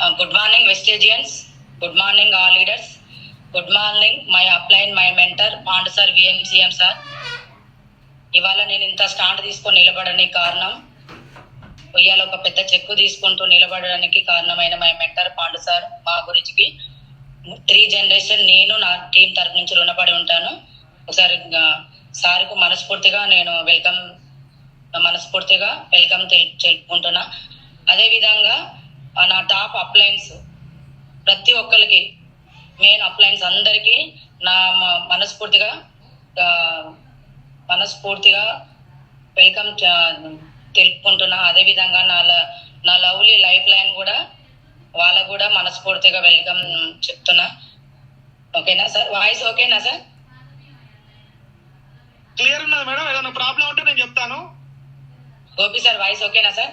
Good morning, Vestigians. Good morning, all leaders. Good morning, my upline, my mentor, Pandu sir, VMCM sir. ఇవాళ నేను ఇంత stand తీసుకొని నిలబడడానికి కారణం, ఇవాళ ఒక పెద్ద చెక్కు తీసుకుంటూ నిలబడడానికి కారణమైన మై మెంటర్ పాండు సార్. మా గురించి 3 జనరేషన్ నేను నా టీం తరఫు నుంచి రుణపడి ఉంటాను. ఒకసారి సార్కు మనస్ఫూర్తిగా నేను వెల్కమ్ తెలుపుకుంటున్నా. అదేవిధంగా నా టాప్ అప్లైన్స్ ప్రతి ఒక్కరికి, మెయిన్ అప్లైన్స్ అందరికీ నా మనస్ఫూర్తిగా వెల్కమ్ తెలుపుకుంటున్నా. అదేవిధంగా నా లవ్లీ లైఫ్ లైన్ కూడా వాళ్ళకు కూడా మనస్ఫూర్తిగా వెల్కమ్ చెప్తున్నా. ఓకేనా సార్? వాయిస్ ఓకేనా సార్? క్లియర్ ఉన్నది మేడం. ఏదైనా ప్రాబ్లం ఉంటే నేను చెప్తాను. గోపి సార్ వాయిస్ ఓకేనా సార్?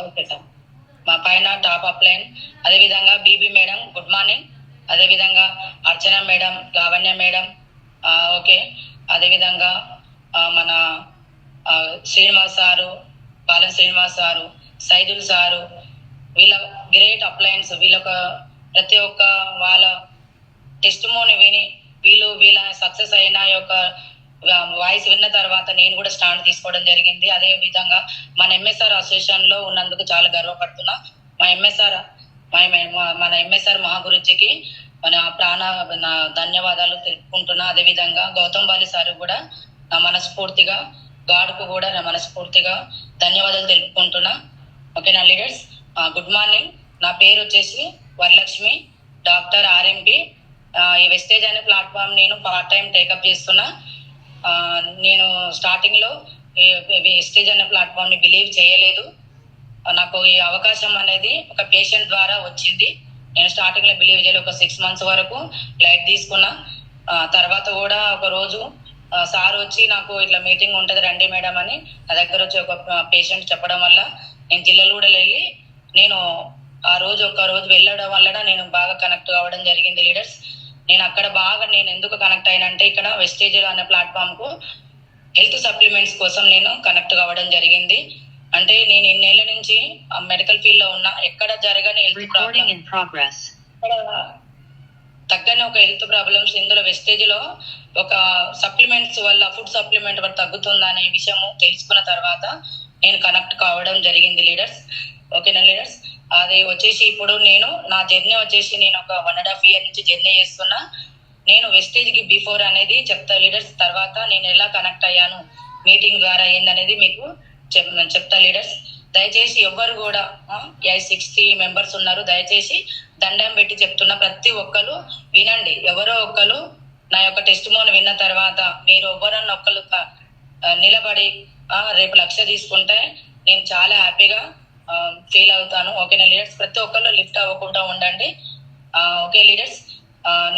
Okay sir. మా పైన టాప్ అప్లైన్, అదేవిధంగా బీబీ మేడం గుడ్ మార్నింగ్, అదేవిధంగా అర్చన మేడం, లావణ్య మేడం, ఓకే, అదేవిధంగా మన Srinivas sir, Palem Srinivas sir, Saidul sir, వీళ్ళ గ్రేట్ అప్లైన్స్. ప్రతి ఒక్క వాళ్ళ టెస్టిమోని విని వీళ్ళ సక్సెస్ అయిన యొక్క వాయిస్ విన్న తర్వాత నేను కూడా స్టాండ్ తీసుకోవడం జరిగింది. అదే విధంగా మన ఎంఎస్ఆర్ అసోసియేషన్ లో ఉన్నందుకు చాలా గర్వపడుతున్నా. మన ఎంఎస్ఆర్ మహాగురుజీకి నా ధన్యవాదాలు తెలుపుకుంటున్నా. అదేవిధంగా గౌతమ్ బాలి సార్ కూడా నా మనస్ఫూర్తిగా, గాడ్కు కూడా నా మనస్ఫూర్తిగా ధన్యవాదాలు తెలుపుకుంటున్నా. ఓకేనా లీడర్స్? Good morning. నా పేరు వచ్చేసి వరలక్ష్మి, డాక్టర్ ఆర్ఎంపి. ఈ వెస్టేజ్ అనే ప్లాట్ఫామ్ నేను పార్ట్ టైం టేకప్ చేస్తున్నా. నేను స్టార్టింగ్ లో వెస్టేజ్ అనే ప్లాట్ఫామ్ ని బిలీవ్ చేయలేదు. నాకు ఈ అవకాశం అనేది ఒక పేషెంట్ ద్వారా వచ్చింది. నేను స్టార్టింగ్ లో బిలీవ్ చేయలేదు. ఒక 6 months వరకు లైట్ తీసుకున్నా. తర్వాత కూడా ఒక రోజు సార్ వచ్చి నాకు ఇట్లా మీటింగ్ ఉంటది రండి మేడం అని నా దగ్గర వచ్చి ఒక పేషెంట్ చెప్పడం వల్ల నేను జిల్లాలో కూడా వెళ్ళి నేను ఒక్క రోజు వెళ్ళడం వల్ల నేను బాగా కనెక్ట్ అవ్వడం జరిగింది లీడర్స్. నేను అక్కడ నేను ఎందుకు కనెక్ట్ అయినంటే, ఇక్కడ వెస్టేజ్ అనే ప్లాట్ఫామ్ కు హెల్త్ సప్లిమెంట్స్ కోసం నేను కనెక్ట్ కావడం జరిగింది. అంటే నేను ఇన్నేళ్ల నుంచి మెడికల్ ఫీల్డ్ లో ఉన్నా, ఎక్కడ జరగని హెల్త్ ప్రాబ్లమ్స్, తగ్గని ఒక హెల్త్ ప్రాబ్లమ్స్ ఇందులో వెస్టేజ్ లో ఒక సప్లిమెంట్స్ వల్ల, ఫుడ్ సప్లిమెంట్ వల్ల తగ్గుతుందనే విషయము తెలుసుకున్న తర్వాత నేను కనెక్ట్ కావడం జరిగింది లీడర్స్. ఓకేనా లీడర్స్? అది వచ్చేసి ఇప్పుడు నా జర్నీ వచ్చేసి నేను ఒక 1.5 year నుంచి జర్నీ చేస్తున్నా. నేను వెస్టేజ్ కి బిఫోర్ అనేది చెప్తా లీడర్స్. తర్వాత నేను ఎలా కనెక్ట్ అయ్యాను మీటింగ్ ద్వారా ఏందనేది మీకు చెప్తా లీడర్స్. దయచేసి ఎవ్వరు కూడా 60 members ఉన్నారు, దయచేసి దండం పెట్టి చెప్తున్నా, ప్రతి ఒక్కరు వినండి. ఎవరో ఒక్కరు నా యొక్క టెస్టిమోని విన్న తర్వాత మీరు ఎవరన్నా ఒక్కరు నిలబడి రేపు 1,00,000 తీసుకుంటే నేను చాలా హ్యాపీగా ఫీల్ అవుతాను. ఓకేనా లీడర్స్? ప్రతి ఒక్కరు లిఫ్ట్ అవ్వకుండా ఉండండి. Okay leaders?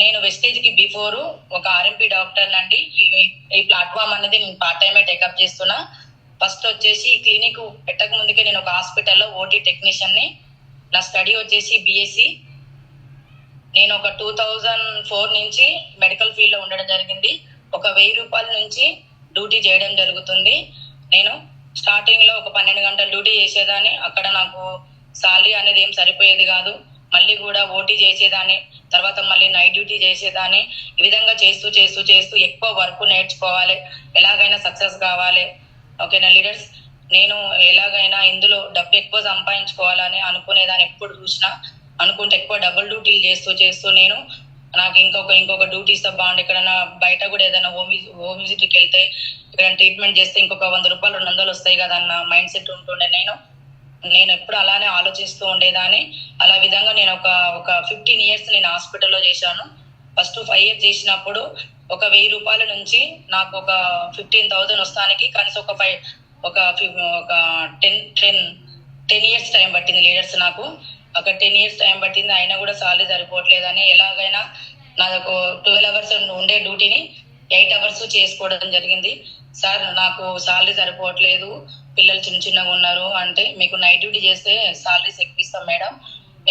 నేను వెస్టేజ్ కి బిఫోర్ ఒక ఆర్ఎంపీ డాక్టర్ నండి. ఈ ప్లాట్ఫామ్ అనేది నేను పార్ట్ టైమే టేకప్ చేస్తున్నా. ఫస్ట్ వచ్చేసి క్లినిక్ పెట్టక ముందుకే నేను ఒక హాస్పిటల్లో ఓటీ టెక్నీషియన్ ని. నా స్టడీ వచ్చేసి బిఎస్సి. నేను ఒక 2004 నుంచి మెడికల్ ఫీల్డ్ లో ఉండడం జరిగింది. ఒక 1000 రూపాయల నుంచి డ్యూటీ చేయడం జరుగుతుంది. నేను స్టార్టింగ్ లో ఒక 12 గంటలు డ్యూటీ చేసేదాన్ని. అక్కడ నాకు సాలరీ అనేది ఏం సరిపోయేది కాదు. మళ్ళీ కూడా ఓటీ చేసేదాన్ని, తర్వాత మళ్ళీ నైట్ డ్యూటీ చేసేదాన్ని. ఈ విధంగా చేస్తూ ఎక్కువ వర్క్ నేర్చుకోవాలి, ఎలాగైనా సక్సెస్ కావాలి. ఓకేనా లీడర్స్? నేను ఎలాగైనా ఇందులో డబ్బు ఎక్కువ సంపాదించుకోవాలని అనుకునేదాన్ని. ఎప్పుడు చూసినా అనుకుంటే ఎక్కువ డబుల్ డ్యూటీలు చేస్తూ నేను నాకు ఇంకొక డ్యూటీ ఇస్తే బాగుంది. ఎక్కడైనా బయట కూడా ఏదైనా హోమ్ విజిట్కి వెళ్తే ఇక్కడ ట్రీట్మెంట్ చేస్తే ఇంకొక 100 రూపాయలు 200 వస్తాయి కదా అన్న మైండ్ సెట్ ఉంటుండే. నేను ఎప్పుడు అలానే ఆలోచిస్తూ ఉండేదాన్ని. అలా విధంగా నేను ఒక 15 years నేను హాస్పిటల్లో చేశాను. ఫస్ట్ 5 years చేసినప్పుడు ఒక 1000 రూపాయల నుంచి నాకు ఒక 15,000 వస్తానికి కనీసం ఒక 10 years టైం పట్టింది లీడర్స్. నాకు ఒక 10 years టైం పట్టింది. అయినా కూడా సాలరీ సరిపోవట్లేదని ఎలాగైనా నాకు 12 hours ఉండే డ్యూటీని 8 hours చేసుకోవడం జరిగింది. సార్ నాకు సాలరీ సరిపోవట్లేదు, పిల్లలు చిన్నగా ఉన్నారు అంటే, మీకు నైట్ డ్యూటీ చేస్తే సాలరీస్ ఎక్కువ ఇస్తాం మేడం,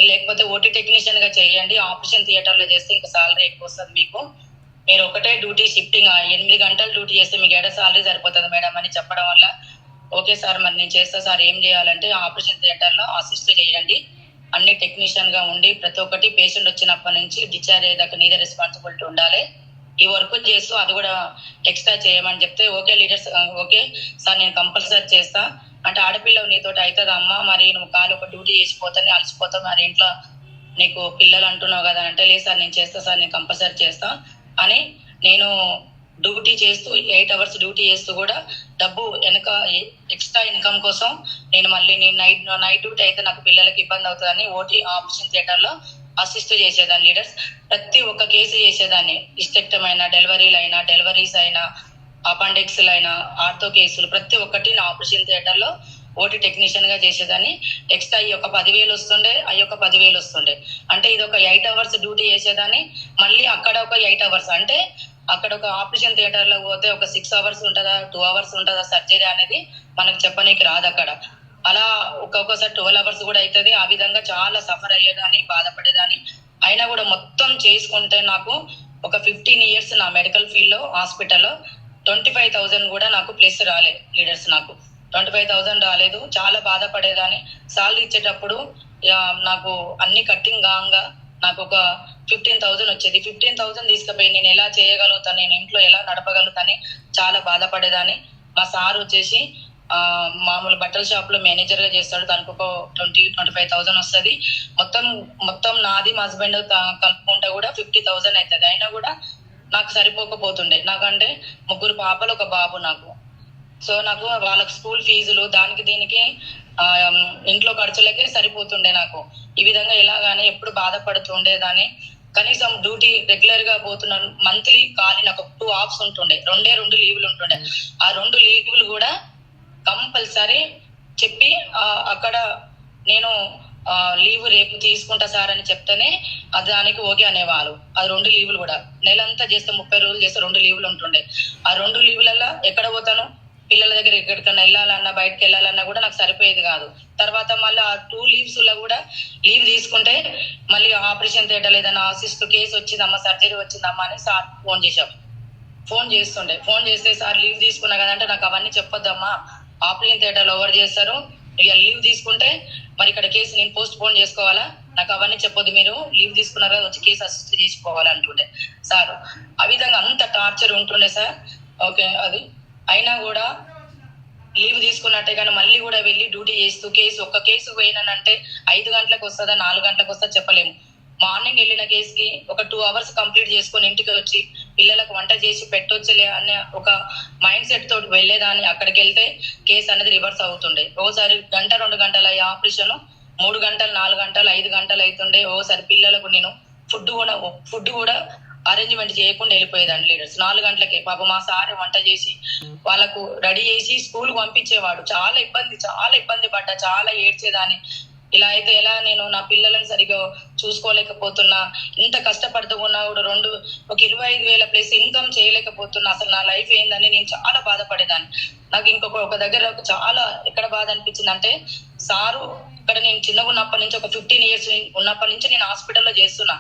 లేకపోతే ఓటీ టెక్నీషియన్ గా చేయండి, ఆపరేషన్ థియేటర్ లో చేస్తే ఇంకా సాలరీ ఎక్కువ వస్తుంది మీకు, మీరు ఒకటే డ్యూటీ షిఫ్టింగ్ 8 గంటలు డ్యూటీ చేస్తే మీకు ఏడా సాలరీ సరిపోతుంది మేడం అని చెప్పడం వల్ల ఓకే సార్, మరి నేను చేస్తా సార్. ఏం చేయాలంటే ఆపరేషన్ థియేటర్ లో అసిస్ట్ చేయండి, అన్ని టెక్నీషియన్ గా ఉండి ప్రతి ఒక్కటి పేషెంట్ వచ్చినప్పటి నుంచి డిశ్చార్జ్ అయ్యేదాకా నీదే రెస్పాన్సిబిలిటీ ఉండాలి. ఈ వర్క్ చేస్తూ అది కూడా ఎక్స్ట్రా చేయమని చెప్తే ఓకే లీడర్స్, ఓకే సార్ నేను కంపల్సరీ చేస్తా అంటే, ఆడపిల్ల నీతోటి అవుతుంది అమ్మా, మరి నువ్వు కాలు ఒక డ్యూటీ చేసిపోతాను అలసిపోతావు, మరి ఇంట్లో నీకు పిల్లలు అంటున్నావు కదా అంటే, లేదు సార్ నేను చేస్తా సార్, నేను కంపల్సరీ చేస్తా అని నేను డ్యూటీ చేస్తూ 8 hours డ్యూటీ చేస్తూ కూడా డబ్బు వెనక ఎక్స్ట్రా ఇన్కమ్ కోసం నేను నైట్ డ్యూటీ అయితే నాకు పిల్లలకి ఇబ్బంది అవుతుందని ఓటీ ఆపరేషన్ థియేటర్ లో అసిస్ట్ చేసేదాన్ని లీడర్స్. ప్రతి ఒక్క కేసు చేసేదాన్ని, హిస్టెక్టమ్ డెలివరీస్ అయినా అపెండిక్స్ అయినా ఆర్థో కేసులు ప్రతి ఒక్కటి నా ఆపరేషన్ థియేటర్ లో ఓటీ టెక్నీషియన్ గా చేసేదాన్ని. ఎక్స్ట్రా ఈ ఒక 10,000 వస్తుండే, అవి ఒక 10,000 వస్తుండే. అంటే ఇది ఒక 8 hours డ్యూటీ చేసేదాన్ని, మళ్ళీ అక్కడ ఒక 8 hours. అంటే అక్కడ ఒక ఆపరేషన్ థియేటర్ లో పోతే ఒక 6 hours ఉంటుందా, 2 hours ఉంటుందా సర్జరీ అనేది మనకు చెప్పనీకి రాదు అక్కడ. అలా ఒక్కొక్కసారి 12 hours కూడా అవుతుంది. ఆ విధంగా చాలా సఫర్ అయ్యేదాన్ని, బాధపడేదాన్ని. అయినా కూడా మొత్తం చేసుకుంటే నాకు ఒక 15 years నా మెడికల్ ఫీల్డ్ లో హాస్పిటల్లో 25,000 కూడా నాకు ప్లేస్ రాలే లీడర్స్. నాకు 25,000 రాలేదు, చాలా బాధపడేదాన్ని. సాలరీ ఇచ్చేటప్పుడు నాకు అన్ని కట్టింగ్ కాగా నాకు ఒక 15,000 వచ్చేది. 15,000 తీసుకుపోయి నేను ఎలా చేయగలుగుతాను, నేను ఇంట్లో ఎలా నడపగలుగుతాను చాలా బాధపడేదాన్ని. మా సార్ వచ్చేసి మామూలు బట్టల షాప్ లో మేనేజర్ గా చేస్తాడు, దానికి ఒక 20-25,000 వస్తుంది. మొత్తం నాది మా హస్బెండ్ కలుపుకుంటే కూడా 50,000 అవుతుంది. అయినా కూడా నాకు సరిపోకపోతుండే, నాకంటే 3 పాపలు 1 బాబు నాకు. సో నాకు వాళ్ళకి స్కూల్ ఫీజులు దానికి దీనికి ఇంట్లో ఖర్చులకే సరిపోతుండే నాకు. ఈ విధంగా ఎలాగానే ఎప్పుడు బాధపడుతుండేదాన్ని. కనీసం డ్యూటీ రెగ్యులర్ గా పోతున్నాను, మంత్లీ ఖాళీ నాకు 2 offs ఉంటుండే, 2 లీవులు ఉంటుండే. ఆ 2 లీవులు కూడా కంపల్సరీ చెప్పి అక్కడ నేను లీవ్ రేపు తీసుకుంటా సార్ అని చెప్తేనే దానికి ఓకే అనేవాళ్ళు. ఆ 2 లీవులు కూడా నెలంతా చేస్తే 30 రోజులు చేస్తే 2 లీవులు ఉంటుండే. ఆ 2 లీవులలో ఎక్కడ పోతాను, పిల్లల దగ్గర ఎక్కడికన్నా వెళ్ళాలన్నా బయటకు వెళ్ళాలన్నా కూడా నాకు సరిపోయేది కాదు. తర్వాత మళ్ళీ ఆ 2 leaves లో కూడా లీవ్ తీసుకుంటే మళ్ళీ ఆపరేషన్ థియేటర్ ఏదైనా అసిస్ట్ కేసు వచ్చిందమ్మా, సర్జరీ వచ్చిందమ్మా అని సార్ ఫోన్ చేస్తే సార్ లీవ్ తీసుకున్నా కదంటే, నాకు అవన్నీ చెప్పొద్దమ్మా, ఆపరేషన్ థియేటర్ లో ఎవరు చేస్తారు, ఇక లీవ్ తీసుకుంటే మరి ఇక్కడ కేసు నేను పోస్ట్ పోన్ చేసుకోవాలా, నాకు అవన్నీ చెప్పొద్దు, మీరు లీవ్ తీసుకున్నారు కదా వచ్చి కేసు అసిస్ట్ చేసుకోవాలంటుండే సార్. ఆ విధంగా అంత టార్చర్ ఉంటుండే సార్. ఓకే, అది అయినా కూడా లీవ్ తీసుకున్నట్టే కానీ మళ్ళీ కూడా వెళ్ళి డ్యూటీ చేస్తూ ఒక్క కేసు పోయినానంటే 5 గంటలకు వస్తుందా 4 గంటలకు వస్తుందా చెప్పలేము. మార్నింగ్ వెళ్ళిన కేసుకి ఒక 2 hours కంప్లీట్ చేసుకొని ఇంటికి వచ్చి పిల్లలకు వంట చేసి పెట్టొచ్చులే అనే ఒక మైండ్ సెట్ తోటి వెళ్ళేదాన్ని. అక్కడికి వెళ్తే కేసు అనేది రివర్స్ అవుతుండే. ఓసారి 1-2 గంటల ఆపరేషన్ 3 గంటలు 4 గంటలు 5 గంటలు అవుతుండే. ఓసారి పిల్లలకు నేను ఫుడ్ కూడా అరేంజ్మెంట్ చేయకుండా వెళ్ళిపోయేదాన్ని లీడర్స్. 4 గంటలకే పాప మా సార్ వంట చేసి వాళ్ళకు రెడీ చేసి స్కూల్ పంపించేవాడు. చాలా ఇబ్బంది పడ్డా, చాలా ఏడ్చేదాన్ని. ఇలా అయితే ఎలా, నేను నా పిల్లలను సరిగా చూసుకోలేకపోతున్నా, ఇంత కష్టపడుతూ ఉన్నా కూడా ఒక 25,000 ప్లస్ ఇన్కమ్ చేయలేకపోతున్నా, అసలు నా లైఫ్ ఏందని నేను చాలా బాధపడేదాన్ని. నాకు ఒక దగ్గర చాలా ఎక్కడ బాధ అనిపించింది అంటే, సారు ఇక్కడ నేను చిన్నగా ఉన్నప్పటి నుంచి ఒక 15 years ఉన్నప్పటి నుంచి నేను హాస్పిటల్లో చేస్తున్నా.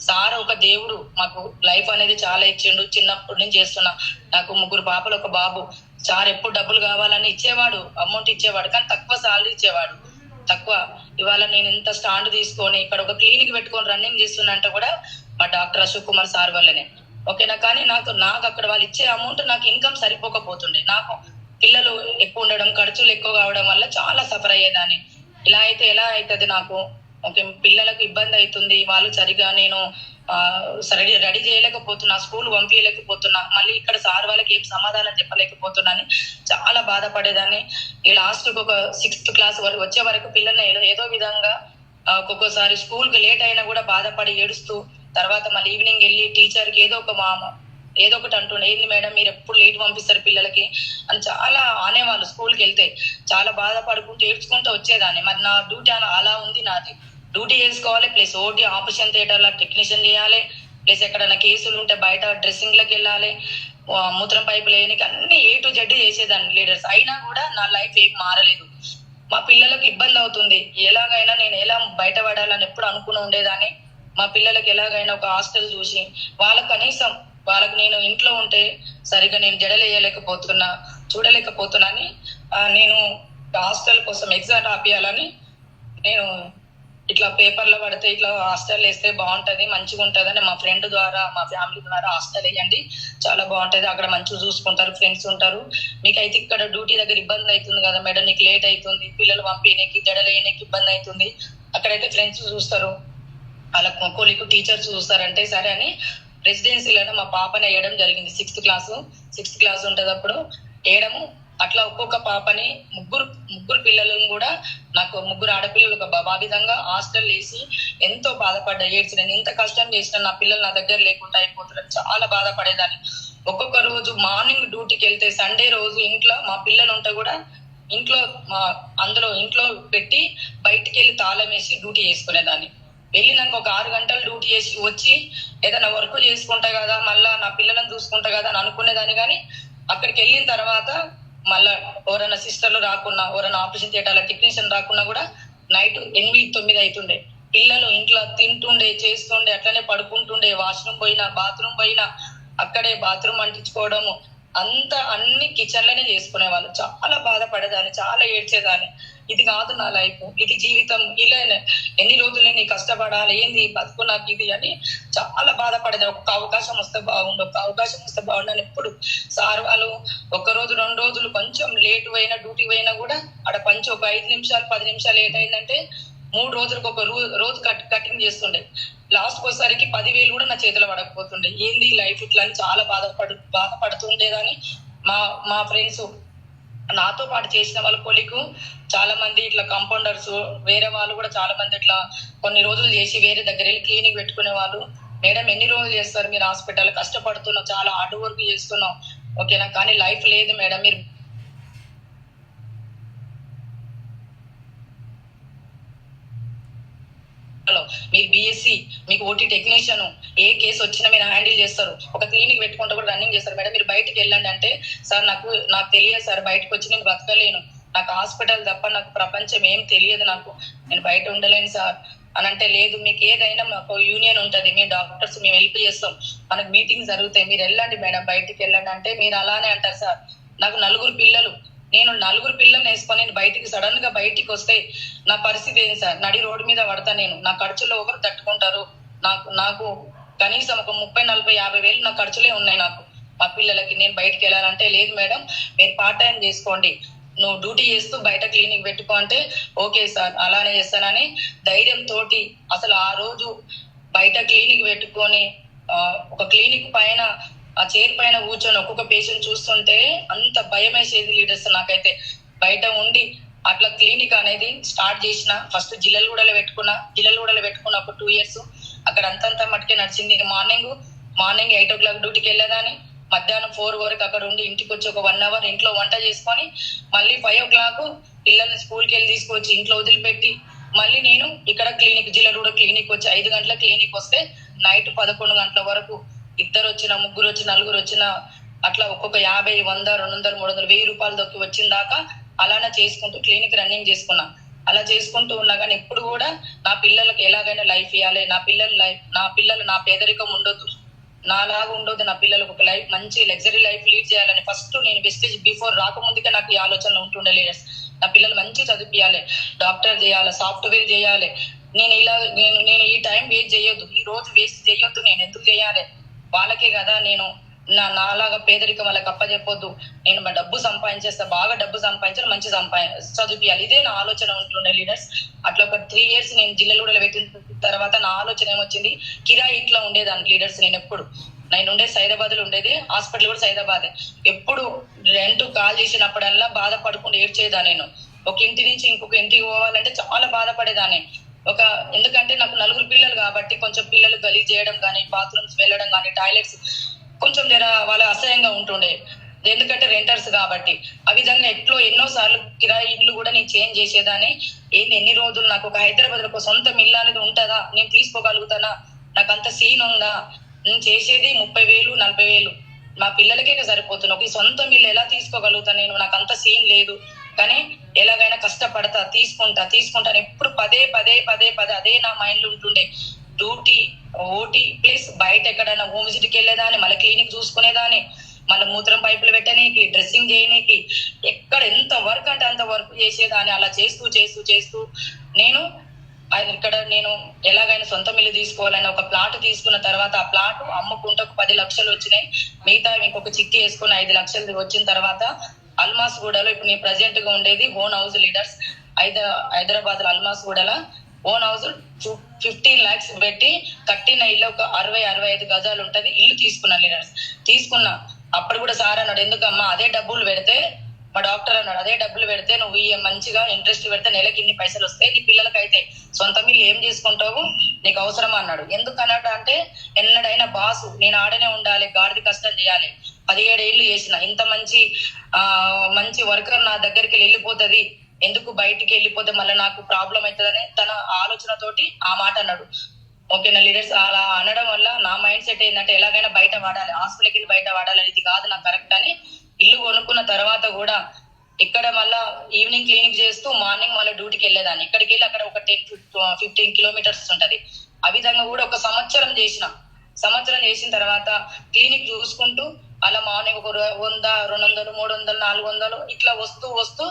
సార్ ఒక దేవుడు, మాకు లైఫ్ అనేది చాలా ఇచ్చిండు. చిన్నప్పటి నుంచి చేస్తున్నా, నాకు 3 పాపలు 1 బాబు. సార్ ఎప్పుడు డబ్బులు కావాలని ఇచ్చేవాడు, అమౌంట్ ఇచ్చేవాడు, కానీ తక్కువ సాలరీ ఇచ్చేవాడు, తక్కువ. ఇవాళ నేను ఇంత స్టాండ్ తీసుకొని ఇక్కడ ఒక క్లినిక్ పెట్టుకొని రన్నింగ్ చేస్తున్నంటే కూడా మా డాక్టర్ అశోక్ కుమార్ సార్ వల్లనే. ఓకేనా, కానీ నాకు అక్కడ వాళ్ళు ఇచ్చే అమౌంట్ నాకు ఇన్కమ్ సరిపోకపోతుండే. నాకు పిల్లలు ఎక్కువ ఉండడం, ఖర్చులు ఎక్కువ కావడం వల్ల చాలా సఫర్ అయ్యేదాన్ని. ఇలా అయితే ఎలా అవుతుంది నాకు, ఓకే పిల్లలకు ఇబ్బంది అవుతుంది, వాళ్ళు సరిగా నేను రెడీ చేయలేకపోతున్నా, స్కూల్ పంపించలేకపోతున్నా, మళ్ళీ ఇక్కడ సార్ వాళ్ళకి ఏం సమాధానం చెప్పలేకపోతున్నా అని చాలా బాధపడేదాన్ని. ఈ లాస్ట్ ఒక 6th class వరకు వచ్చే వరకు పిల్లల్ని ఏదో విధంగా ఒక్కొక్కసారి స్కూల్ కి లేట్ అయినా కూడా బాధపడి ఏడుస్తూ, తర్వాత మళ్ళీ ఈవినింగ్ వెళ్ళి టీచర్కి ఏదో ఒకటి అంటుండే, ఏంది మేడం మీరు ఎప్పుడు లేట్ పంపిస్తారు పిల్లలకి అని చాలా అనేవాళ్ళు. స్కూల్కి వెళ్తే చాలా బాధపడుకుంటూ ఏడ్చుకుంటూ వచ్చేదాన్ని. మరి నా డ్యూటీ అలా ఉంది, నాది డ్యూటీ చేసుకోవాలి, ప్లస్ ఓటీ ఆపరేషన్ థియేటర్ లో టెక్నీషియన్ చేయాలి, ప్లస్ ఎక్కడైనా కేసులు ఉంటే బయట డ్రెస్సింగ్ లకు వెళ్ళాలి, మూత్రం పైపు లేనికి అన్ని A to Z చేసేదాన్ని లీడర్స్. అయినా కూడా నా లైఫ్ ఏం మారలేదు. మా పిల్లలకు ఇబ్బంది అవుతుంది, ఎలాగైనా నేను ఎలా బయటపడాలని ఎప్పుడు అనుకుని ఉండేదాన్ని. మా పిల్లలకి ఎలాగైనా ఒక హాస్టల్ చూసి వాళ్ళకు నేను ఇంట్లో ఉంటే సరిగా నేను జడలు వేయలేకపోతున్నా, చూడలేకపోతున్నా అని నేను హాస్టల్ కోసం ఎగ్జామ్ రాపియాలని నేను ఇట్లా పేపర్లో పడితే ఇట్లా హాస్టల్ వేస్తే బాగుంటది, మంచిగా ఉంటది అని మా ఫ్రెండ్ ద్వారా మా ఫ్యామిలీ ద్వారా హాస్టల్ వేయండి, చాలా బాగుంటది, అక్కడ మంచిగా చూసుకుంటారు, ఫ్రెండ్స్ ఉంటారు. మీకైతే ఇక్కడ డ్యూటీ దగ్గర ఇబ్బంది అవుతుంది కదా మేడం, నీకు లేట్ అవుతుంది, పిల్లలు పంపిణీకి జడలేనికి ఇబ్బంది అవుతుంది, అక్కడైతే ఫ్రెండ్స్ చూస్తారు, వాళ్ళ కొలికు టీచర్స్ చూస్తారంటే సరే అని రెసిడెన్సీలో మా పాపని వేయడం జరిగింది. సిక్స్త్ క్లాస్ ఉంటది అప్పుడు వేయడము. అట్లా ఒక్కొక్క పాపని ముగ్గురు పిల్లలను కూడా, నాకు ముగ్గురు ఆడపిల్లలు ఒక బావిధంగా హాస్టల్ వేసి ఎంతో బాధపడ్డా, ఏడ్చిన. నేను ఇంత కష్టం చేసిన నా పిల్లలు నా దగ్గర లేకుండా అయిపోతున్నారు, చాలా బాధపడేదాన్ని. ఒక్కొక్క రోజు మార్నింగ్ డ్యూటీకి వెళ్తే సండే రోజు ఇంట్లో మా పిల్లలు ఉంటే కూడా ఇంట్లో పెట్టి బయటికి వెళ్ళి తాళం వేసి డ్యూటీ చేసుకునేదాన్ని. వెళ్ళినాక ఒక 6 గంటలు డ్యూటీ చేసి వచ్చి ఏదైనా వర్క్ చేసుకుంటా కదా, మళ్ళా నా పిల్లలను చూసుకుంటా కదా అని అనుకునేదాన్ని. కానీ అక్కడికి వెళ్ళిన తర్వాత మళ్ళా ఎవరైనా సిస్టర్లు రాకున్నా, ఎవరైనా ఆపరేషన్ థియేటర్ల టెక్నీషియన్ రాకున్నా కూడా నైట్ 8-9 అవుతుండే. పిల్లలు ఇంట్లో తింటుండే, చేస్తుండే, అట్లనే పడుకుంటుండే. వాష్రూమ్ పోయినా, బాత్రూమ్ పోయినా అక్కడే బాత్రూమ్ అంటించుకోవడము అంతా అన్ని కిచెన్ లోనే చేసుకునే వాళ్ళు. చాలా బాధపడేదాన్ని, చాలా ఏడ్చేదాన్ని. ఇది కాదు నా లైఫ్, ఇది జీవితం, ఇలా ఎన్ని రోజులు నేను కష్టపడాలి, ఏంది బతుకు నాకు ఇది అని చాలా బాధపడేది. ఒక అవకాశం వస్తే బాగుండు అని ఎప్పుడు సార్ వాళ్ళు 1 రోజు 2 రోజులు కొంచెం లేట్ అయినా డ్యూటీ అయినా కూడా అక్కడ పంచి ఒక 5 నిమిషాలు 10 నిమిషాలు లేట్ అయిందంటే 3 రోజులకు ఒక రోజు కటింగ్ చేస్తుండే. లాస్ట్ వచ్చేసరికి 10,000 కూడా నా చేతిలో పడకపోతుండే. ఏంది లైఫ్ ఇట్లా అని చాలా బాధపడుతుండేదాన్ని. మా ఫ్రెండ్స్, నాతో పాటు చేసిన వాళ్ళ కొలికు చాలా మంది ఇట్లా కాంపౌండర్స్, వేరే వాళ్ళు కూడా చాలా మంది ఇట్లా కొన్ని రోజులు చేసి వేరే దగ్గర వెళ్ళి క్లినిక్ పెట్టుకునే వాళ్ళు. మేడం ఎన్ని రోజులు చేస్తారు మీరు హాస్పిటల్, కష్టపడుతున్నాం, చాలా హార్డ్ వర్క్ చేస్తున్నాం, ఓకేనా, కానీ లైఫ్ లేదు మేడం, మీరు బిఎస్సి, మీకు ఓటీ టెక్నీషియన్, ఏ కేసు వచ్చినా మీరు హ్యాండిల్ చేస్తారు, ఒక క్లినిక్ పెట్టుకుంటూ కూడా రన్నింగ్ చేస్తారు మేడం, మీరు బయటకు వెళ్ళండి అంటే సార్ నాకు తెలియదు సార్, బయటకు వచ్చి నేను బతకలేను, నాకు హాస్పిటల్ తప్ప నాకు ప్రపంచం ఏం తెలియదు, నేను బయట ఉండలేను సార్ అని అంటే, లేదు మీకు ఏదైనా మాకు యూనియన్ ఉంటది, మీ డాక్టర్స్ మేము హెల్ప్ చేస్తాం, మనకు మీటింగ్స్ జరుగుతాయి, మీరు వెళ్ళండి మేడం, బయటికి వెళ్ళండి అంటే మీరు అలానే అంటారు సార్. నాకు 4 పిల్లలు, నేను 4 పిల్లల్ని వేసుకొని నేను సడన్ గా బయటికి వస్తే నా పరిస్థితి ఏంటి సార్? నడి రోడ్డు మీద పడతా నేను, నా ఖర్చులో ఒకరు తట్టుకుంటారు, నాకు కనీసం ఒక 30-40-50 వేలు నా ఖర్చులే ఉన్నాయి నాకు, మా పిల్లలకి. నేను బయటికి వెళ్ళాలంటే లేదు మేడం మీరు పార్ట్ టైం చేసుకోండి, నువ్వు డ్యూటీ చేస్తూ బయట క్లినిక్ పెట్టుకో అంటే ఓకే సార్ అలానే చేస్తానని ధైర్యంతో అసలు ఆ రోజు బయట క్లినిక్ పెట్టుకొని ఒక క్లినిక్ పైన ఆ చైర్ పైన కూర్చొని ఒక్కొక్క పేషెంట్ చూస్తుంటే అంత భయం వేసేది లీడర్స్ నాకైతే. బయట ఉండి అట్లా క్లినిక్ అనేది స్టార్ట్ చేసిన. ఫస్ట్ జిల్లలగూడలో పెట్టుకున్న ఒక 2 years అక్కడ అంతంత మట్టుకే నడిచింది. మార్నింగ్ 8 o'clock డ్యూటీకి వెళ్ళేదాన్ని, మధ్యాహ్నం 4 వరకు అక్కడ ఉండి ఇంటికి వచ్చి ఒక 1 hour ఇంట్లో వంట చేసుకొని మళ్ళీ 5 o'clock పిల్లల్ని స్కూల్కి వెళ్ళి తీసుకొచ్చి ఇంట్లో వదిలిపెట్టి మళ్ళీ నేను ఇక్కడ జిల్లలగూడ క్లినిక్ వచ్చి 5 గంటల క్లినిక్ వస్తే నైట్ 11 గంటల వరకు 2 వచ్చినా 3 వచ్చినా 4 వచ్చినా అట్లా ఒక్కొక్క 50, 100, 200, 300, 1000 రూపాయలు దొక్కి వచ్చిన దాకా అలానే చేసుకుంటూ క్లినిక్ రన్నింగ్ చేసుకున్నా. అలా చేసుకుంటూ ఉన్నా కానీ ఎప్పుడు కూడా నా పిల్లలకి ఎలాగైనా లైఫ్ ఇవ్వాలి, నా పిల్లలు నా పేదరికం ఉండొద్దు, నాలాగా ఉండొద్దు, నా పిల్లలకు ఒక లైఫ్ మంచి లగ్జరీ లైఫ్ లీడ్ చేయాలని ఫస్ట్ నేను వెస్టేజ్ బిఫోర్ రాకముందుకే నాకు ఈ ఆలోచనలు ఉంటుండే లీడర్స్. నా పిల్లలు మంచి చదివియాలి, డాక్టర్ చేయాలి, సాఫ్ట్వేర్ చేయాలి, నేను ఈ టైం వేస్ట్ చేయొద్దు, ఈ రోజు వేస్ట్ చేయొద్దు, నేను ఎందుకు చేయాలి, వాళ్ళకే కదా నేను నాలాగా పేదరికం వాళ్ళకి అప్పచెప్పొద్దు, నేను డబ్బు సంపాదించేస్తా, బాగా డబ్బు సంపాదించాలి, మంచి చదివియాలి, ఇదే నా ఆలోచన ఉంటుండే లీడర్స్. అట్లా ఒక 3 years నేను జిల్లలగూడలో పెట్టిన తర్వాత నా ఆలోచన ఏమొచ్చింది, కిరాయి ఇంట్లో ఉండేదాన్ని లీడర్స్. నేను ఉండేది సైదాబాద్ లో ఉండేది, హాస్పిటల్ కూడా సైదాబాదే. ఎప్పుడు రెంట్ కాల్ చేసినప్పుడల్లా బాధపడుకుంటూ ఏడ్చేదాన్ని. నేను ఒక ఇంటి నుంచి ఇంకొక ఇంటికి పోవాలంటే చాలా బాధపడేదాన్ని. ఎందుకంటే నాకు 4 పిల్లలు కాబట్టి కొంచెం పిల్లలు గలీజ్ చేయడం కానీ, బాత్రూమ్స్ వెళ్ళడం కానీ, టాయిలెట్స్ కొంచెం వాళ్ళ అసహ్యంగా ఉంటుండే, ఎందుకంటే రెంటర్స్ కాబట్టి. ఆ విధంగా ఎన్నోసార్లు కిరాయి ఇల్లు కూడా నేను చేంజ్ చేసేదాన్ని. ఎన్ని రోజులు నాకు ఒక హైదరాబాద్ లో ఒక సొంత ఇల్లు అనేది ఉంటుందా, నేను తీసుకోగలుగుతానా, నాకు అంత సీన్ ఉందా, నేను చేసేది 30,000, 40,000 మా పిల్లలకే సరిపోతున్నా, ఒక సొంత ఇల్లు ఎలా తీసుకోగలుగుతాను నేను, నాకు అంత సీన్ లేదు, కానీ ఎలాగైనా కష్టపడతా, తీసుకుంటాను. ఎప్పుడు పదే అదే నా మైండ్ లో ఉంటుండే. డ్యూటీ, ఓటీ ప్లస్ బయట ఎక్కడైనా హోమ్ విజిట్కి వెళ్ళేదాన్ని, మళ్ళీ క్లినిక్ చూసుకునేదాన్ని, మళ్ళీ మూత్రం పైపులు పెట్టనీకి, డ్రెస్సింగ్ చేయనీకి, ఎక్కడ ఎంత వర్క్ అంటే అంత వర్క్ చేసేదాన్ని. అలా చేస్తూ చేస్తూ చేస్తూ నేను ఇక్కడ నేను ఎలాగైనా సొంత మిల్లు తీసుకోవాలని ఒక ప్లాట్ తీసుకున్న తర్వాత ఆ ప్లాట్ అమ్ముకుంటే ఒక 10 లక్షలు వచ్చినాయి. మిగతా ఇంకొక చిక్కి వేసుకుని 5 లక్షలు వచ్చిన తర్వాత అల్మాస్ గూడలో ఇప్పుడు నేను ప్రజెంట్ గా ఉండేది ఓన్ హౌస్ లీడర్స్. హైదరాబాద్ లో అల్మాస్ గూడలో ఓన్ హౌస్ 15 lakhs పెట్టి కట్టిన ఇల్లు ఒక 60-65 గజాలు ఉంటది. ఇల్లు తీసుకున్నా లీడర్స్. తీసుకున్నా అప్పుడు కూడా సార్ అన్నాడు, ఎందుకమ్మా అదే డబ్బులు పెడితే, మా డాక్టర్ అన్నాడు, అదే డబ్బులు పెడితే నువ్వు మంచిగా ఇంట్రెస్ట్ పెడితే నెలకి ఇన్ని పైసలు వస్తాయి, నీ పిల్లలకైతే సొంత మిల్లు ఏం చేసుకుంటావు, నీకు అవసరం అన్నాడు. ఎందుకు అన్నాడు అంటే, ఎన్నడైనా బాసు నేను ఆడనే ఉండాలి, గాడిది కష్టం చేయాలి. 17 ఏళ్ళు చేసిన ఇంత మంచి వర్కర్ నా దగ్గరికి వెళ్ళిపోతుంది, ఎందుకు బయటికి వెళ్ళిపోతే మళ్ళీ నాకు ప్రాబ్లం అవుతుందని తన ఆలోచనతోటి ఆ మాట అన్నాడు. ఓకేనా లీడర్స్, అలా అనడం వల్ల నా మైండ్ సెట్ ఏంటంటే ఎలాగైనా బయట వాడాలి, హాస్పిటల్కి వెళ్ళి బయట వాడాలి, ఇది కాదు నాకు కరెక్ట్ అని ఇల్లు కొనుక్కున్న తర్వాత కూడా ఇక్కడ మళ్ళా ఈవినింగ్ క్లినిక్ చేస్తూ మార్నింగ్ మళ్ళీ డ్యూటీకి వెళ్ళేదాన్ని. ఇక్కడికి వెళ్ళి అక్కడ ఒక 10-15 కిలోమీటర్స్ ఉంటది. ఆ విధంగా కూడా ఒక సంవత్సరం చేసిన తర్వాత క్లినిక్ చూసుకుంటూ అలా మార్నింగ్ ఒక 100, 200, 300, 400 ఇట్లా వస్తూ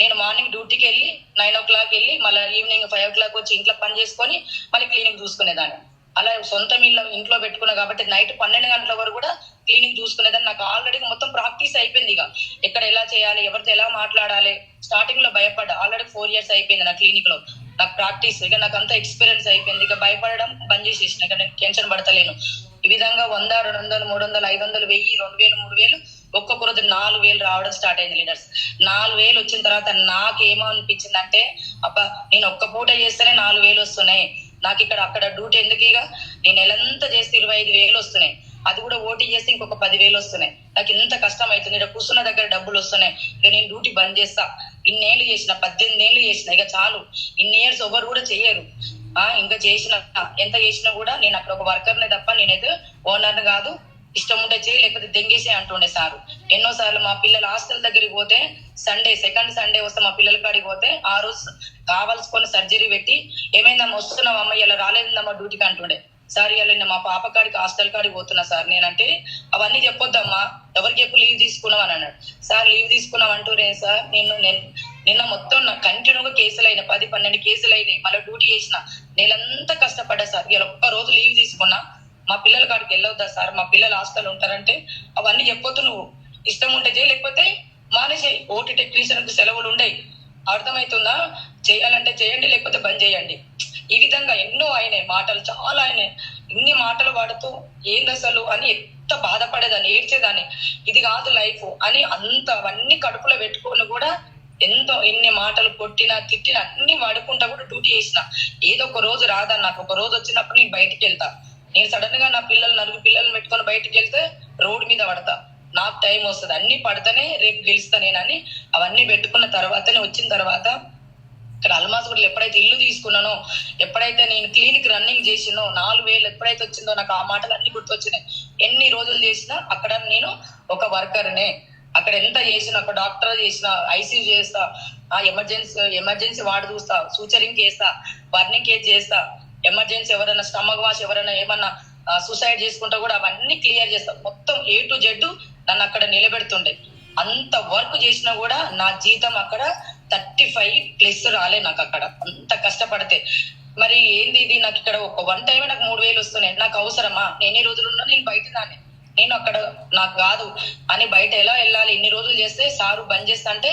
నేను మార్నింగ్ డ్యూటీకి వెళ్ళి 9 o'clock వెళ్ళి మళ్ళీ ఈవినింగ్ 5 o'clock వచ్చి ఇంట్లో పని చేసుకొని మళ్ళీ క్లినిక్ చూసుకునేదాన్ని. అలా సొంత మిల్లు ఇంట్లో పెట్టుకున్నా కాబట్టి నైట్ 12 గంటల వరకు కూడా క్లినిక్ చూసుకునేదాన్ని. నాకు ఆల్రెడీ మొత్తం ప్రాక్టీస్ అయిపోయింది. ఇక ఎక్కడ ఎలా చేయాలి, ఎవరితో ఎలా మాట్లాడాలి. స్టార్టింగ్ లో భయపడ్డా, ఆల్రెడీ 4 years అయిపోయింది నా క్లినిక్ లో నాకు ప్రాక్టీస్. ఇక నాకు అంతా ఎక్స్పీరియన్స్ అయిపోయింది. ఇక భయపడడం బంద్ చేసేసిన, ఇక నేను టెన్షన్ పడతలేను. ఈ విధంగా 100, 200, 300, 500, 1000, 2000, 3000 ఒక్కొక్క రోజు 4000 రావడం స్టార్ట్ అయింది లీడర్స్. 4000 వచ్చిన తర్వాత నాకేమో అనిపించింది అంటే, అబ్బా నేను ఒక్క పూట చేస్తేనే 4000 వస్తున్నాయి నాకు, అక్కడ డ్యూటీ ఎందుకు, ఇక నేను నెలంతా చేస్తే 25,000 వస్తున్నాయి, అది కూడా ఓటీ చేస్తే ఇంకొక 10,000 వస్తున్నాయి. నాకు ఇంత కష్టం అవుతుంది, ఇక్కడ కూర్చున్న దగ్గర డబ్బులు వస్తున్నాయి, ఇక నేను డ్యూటీ బంద్ చేస్తా. ఇన్నేళ్ళు చేసిన, 18 ఏళ్ళు చేసిన, ఇక చాలు, ఇన్ని ఇయర్స్ ఎవరు కూడా చెయ్యరు. ఇంకా చేసిన ఎంత చేసినా కూడా నేను అక్కడ ఒక వర్కర్నే తప్ప నేనైతే ఓనర్ కాదు, ఇష్టం ఉంటే చేయి లేకపోతే దెంగేసే అంటుండే సారు. ఎన్నోసార్లు మా పిల్లల హాస్టల్ దగ్గరికి పోతే సెకండ్ సండే వస్తే మా పిల్లల కాడికి పోతే ఆ రోజు కావాల్సుకొని సర్జరీ పెట్టి, ఏమైందమ్మా వస్తున్నావమ్మ ఇలా రాలేదమ్మా డ్యూటీకి అంటుండే. సార్ ఇలా మా పాప కాడికి హాస్టల్ కాడికి పోతున్నా సార్. నేనంటే అవన్నీ చెప్పొద్దమ్మా, ఎవరికి చెప్పు లీవ్ తీసుకున్నావు అని అన్నాడు. సార్ లీవ్ తీసుకున్నావు అంటూనే సార్, నిన్న మొత్తం కంటిన్యూగా కేసులు అయినాయి, 10-12 కేసులు అయినాయి, మళ్ళీ డ్యూటీ చేసిన, నెలంతా కష్టపడ్డా సార్. ఇలా ఒక్క రోజు లీవ్ తీసుకున్నా, మా పిల్లల కాడికి వెళ్ళొద్దా సార్, మా పిల్లలు హాస్టల్ ఉంటారంటే అవన్నీ చెప్పొద్దు, నువ్వు ఇష్టం ఉంటే చేయి లేకపోతే మానేసేయి, ఓటీ టెక్నీషియన్ సెలవులు ఉండయి, అర్థమవుతుందా, చేయాలంటే చేయండి లేకపోతే బంద్ చేయండి. ఈ విధంగా ఎన్నో అయినాయి మాటలు, చాలా అయినాయి. ఇన్ని మాటలు పడుతూ ఏంది అసలు అని ఎంత బాధపడేదాన్ని, ఏడ్చేదాన్ని. ఇది కాదు లైఫ్ అని అవన్నీ కడుపులో పెట్టుకొని కూడా ఎన్ని మాటలు కొట్టినా తిట్టినా అన్ని వాడుకుంటా కూడా డ్యూటీ చేసిన. ఏదో ఒక రోజు రాదని నాకు, ఒక రోజు వచ్చినప్పుడు నేను బయటికి వెళ్తా. నేను సడన్ గా నా నలుగురు పిల్లల్ని పెట్టుకొని బయటకు వెళ్తే రోడ్డు మీద పడతా, నాకు టైం వస్తుంది, అన్ని పడితేనే రేపు గెలుస్తా నేనని అవన్నీ పెట్టుకున్న తర్వాతనే వచ్చిన తర్వాత ఇక్కడ అల్మాస్ కూడా ఎప్పుడైతే ఇల్లు తీసుకున్నానో, ఎప్పుడైతే నేను క్లినిక్ రన్నింగ్ చేసినో, 4000 ఎప్పుడైతే వచ్చిందో నాకు ఆ మాటలు అన్ని గుర్తొచ్చినాయి. ఎన్ని రోజులు చేసినా అక్కడ నేను ఒక వర్కర్నే, అక్కడ ఎంత చేసినా, ఒక డాక్టర్ చేసినా, ఐసీయూ చేస్తా, ఎమర్జెన్సీ వార్డు చూస్తా, సూచరింగ్ చేస్తా, బర్నింగ్ కేజ్ చేస్తా, ఎమర్జెన్సీ ఎవరైనా స్టమక్ వాష్ ఎవరైనా ఏమన్నా సూసైడ్ చేసుకుంటా కూడా అవన్నీ క్లియర్ చేస్తా. మొత్తం A to Z నన్ను అక్కడ నిలబెడుతుండే. అంత వర్క్ చేసినా కూడా నా జీతం అక్కడ 35+ రాలే నాకు అక్కడ, అంత కష్టపడితే. మరి ఏంది ఇది, నాకు ఇక్కడ ఒక 1 time నాకు 3000 వస్తున్నాయి, నాకు అవసరమా, ఎన్ని రోజులున్నా నేను బయట దాన్ని, నేను అక్కడ నాకు కాదు అని బయట ఎలా వెళ్ళాలి, ఇన్ని రోజులు చేస్తే సారు బంద్ చేస్తా అంటే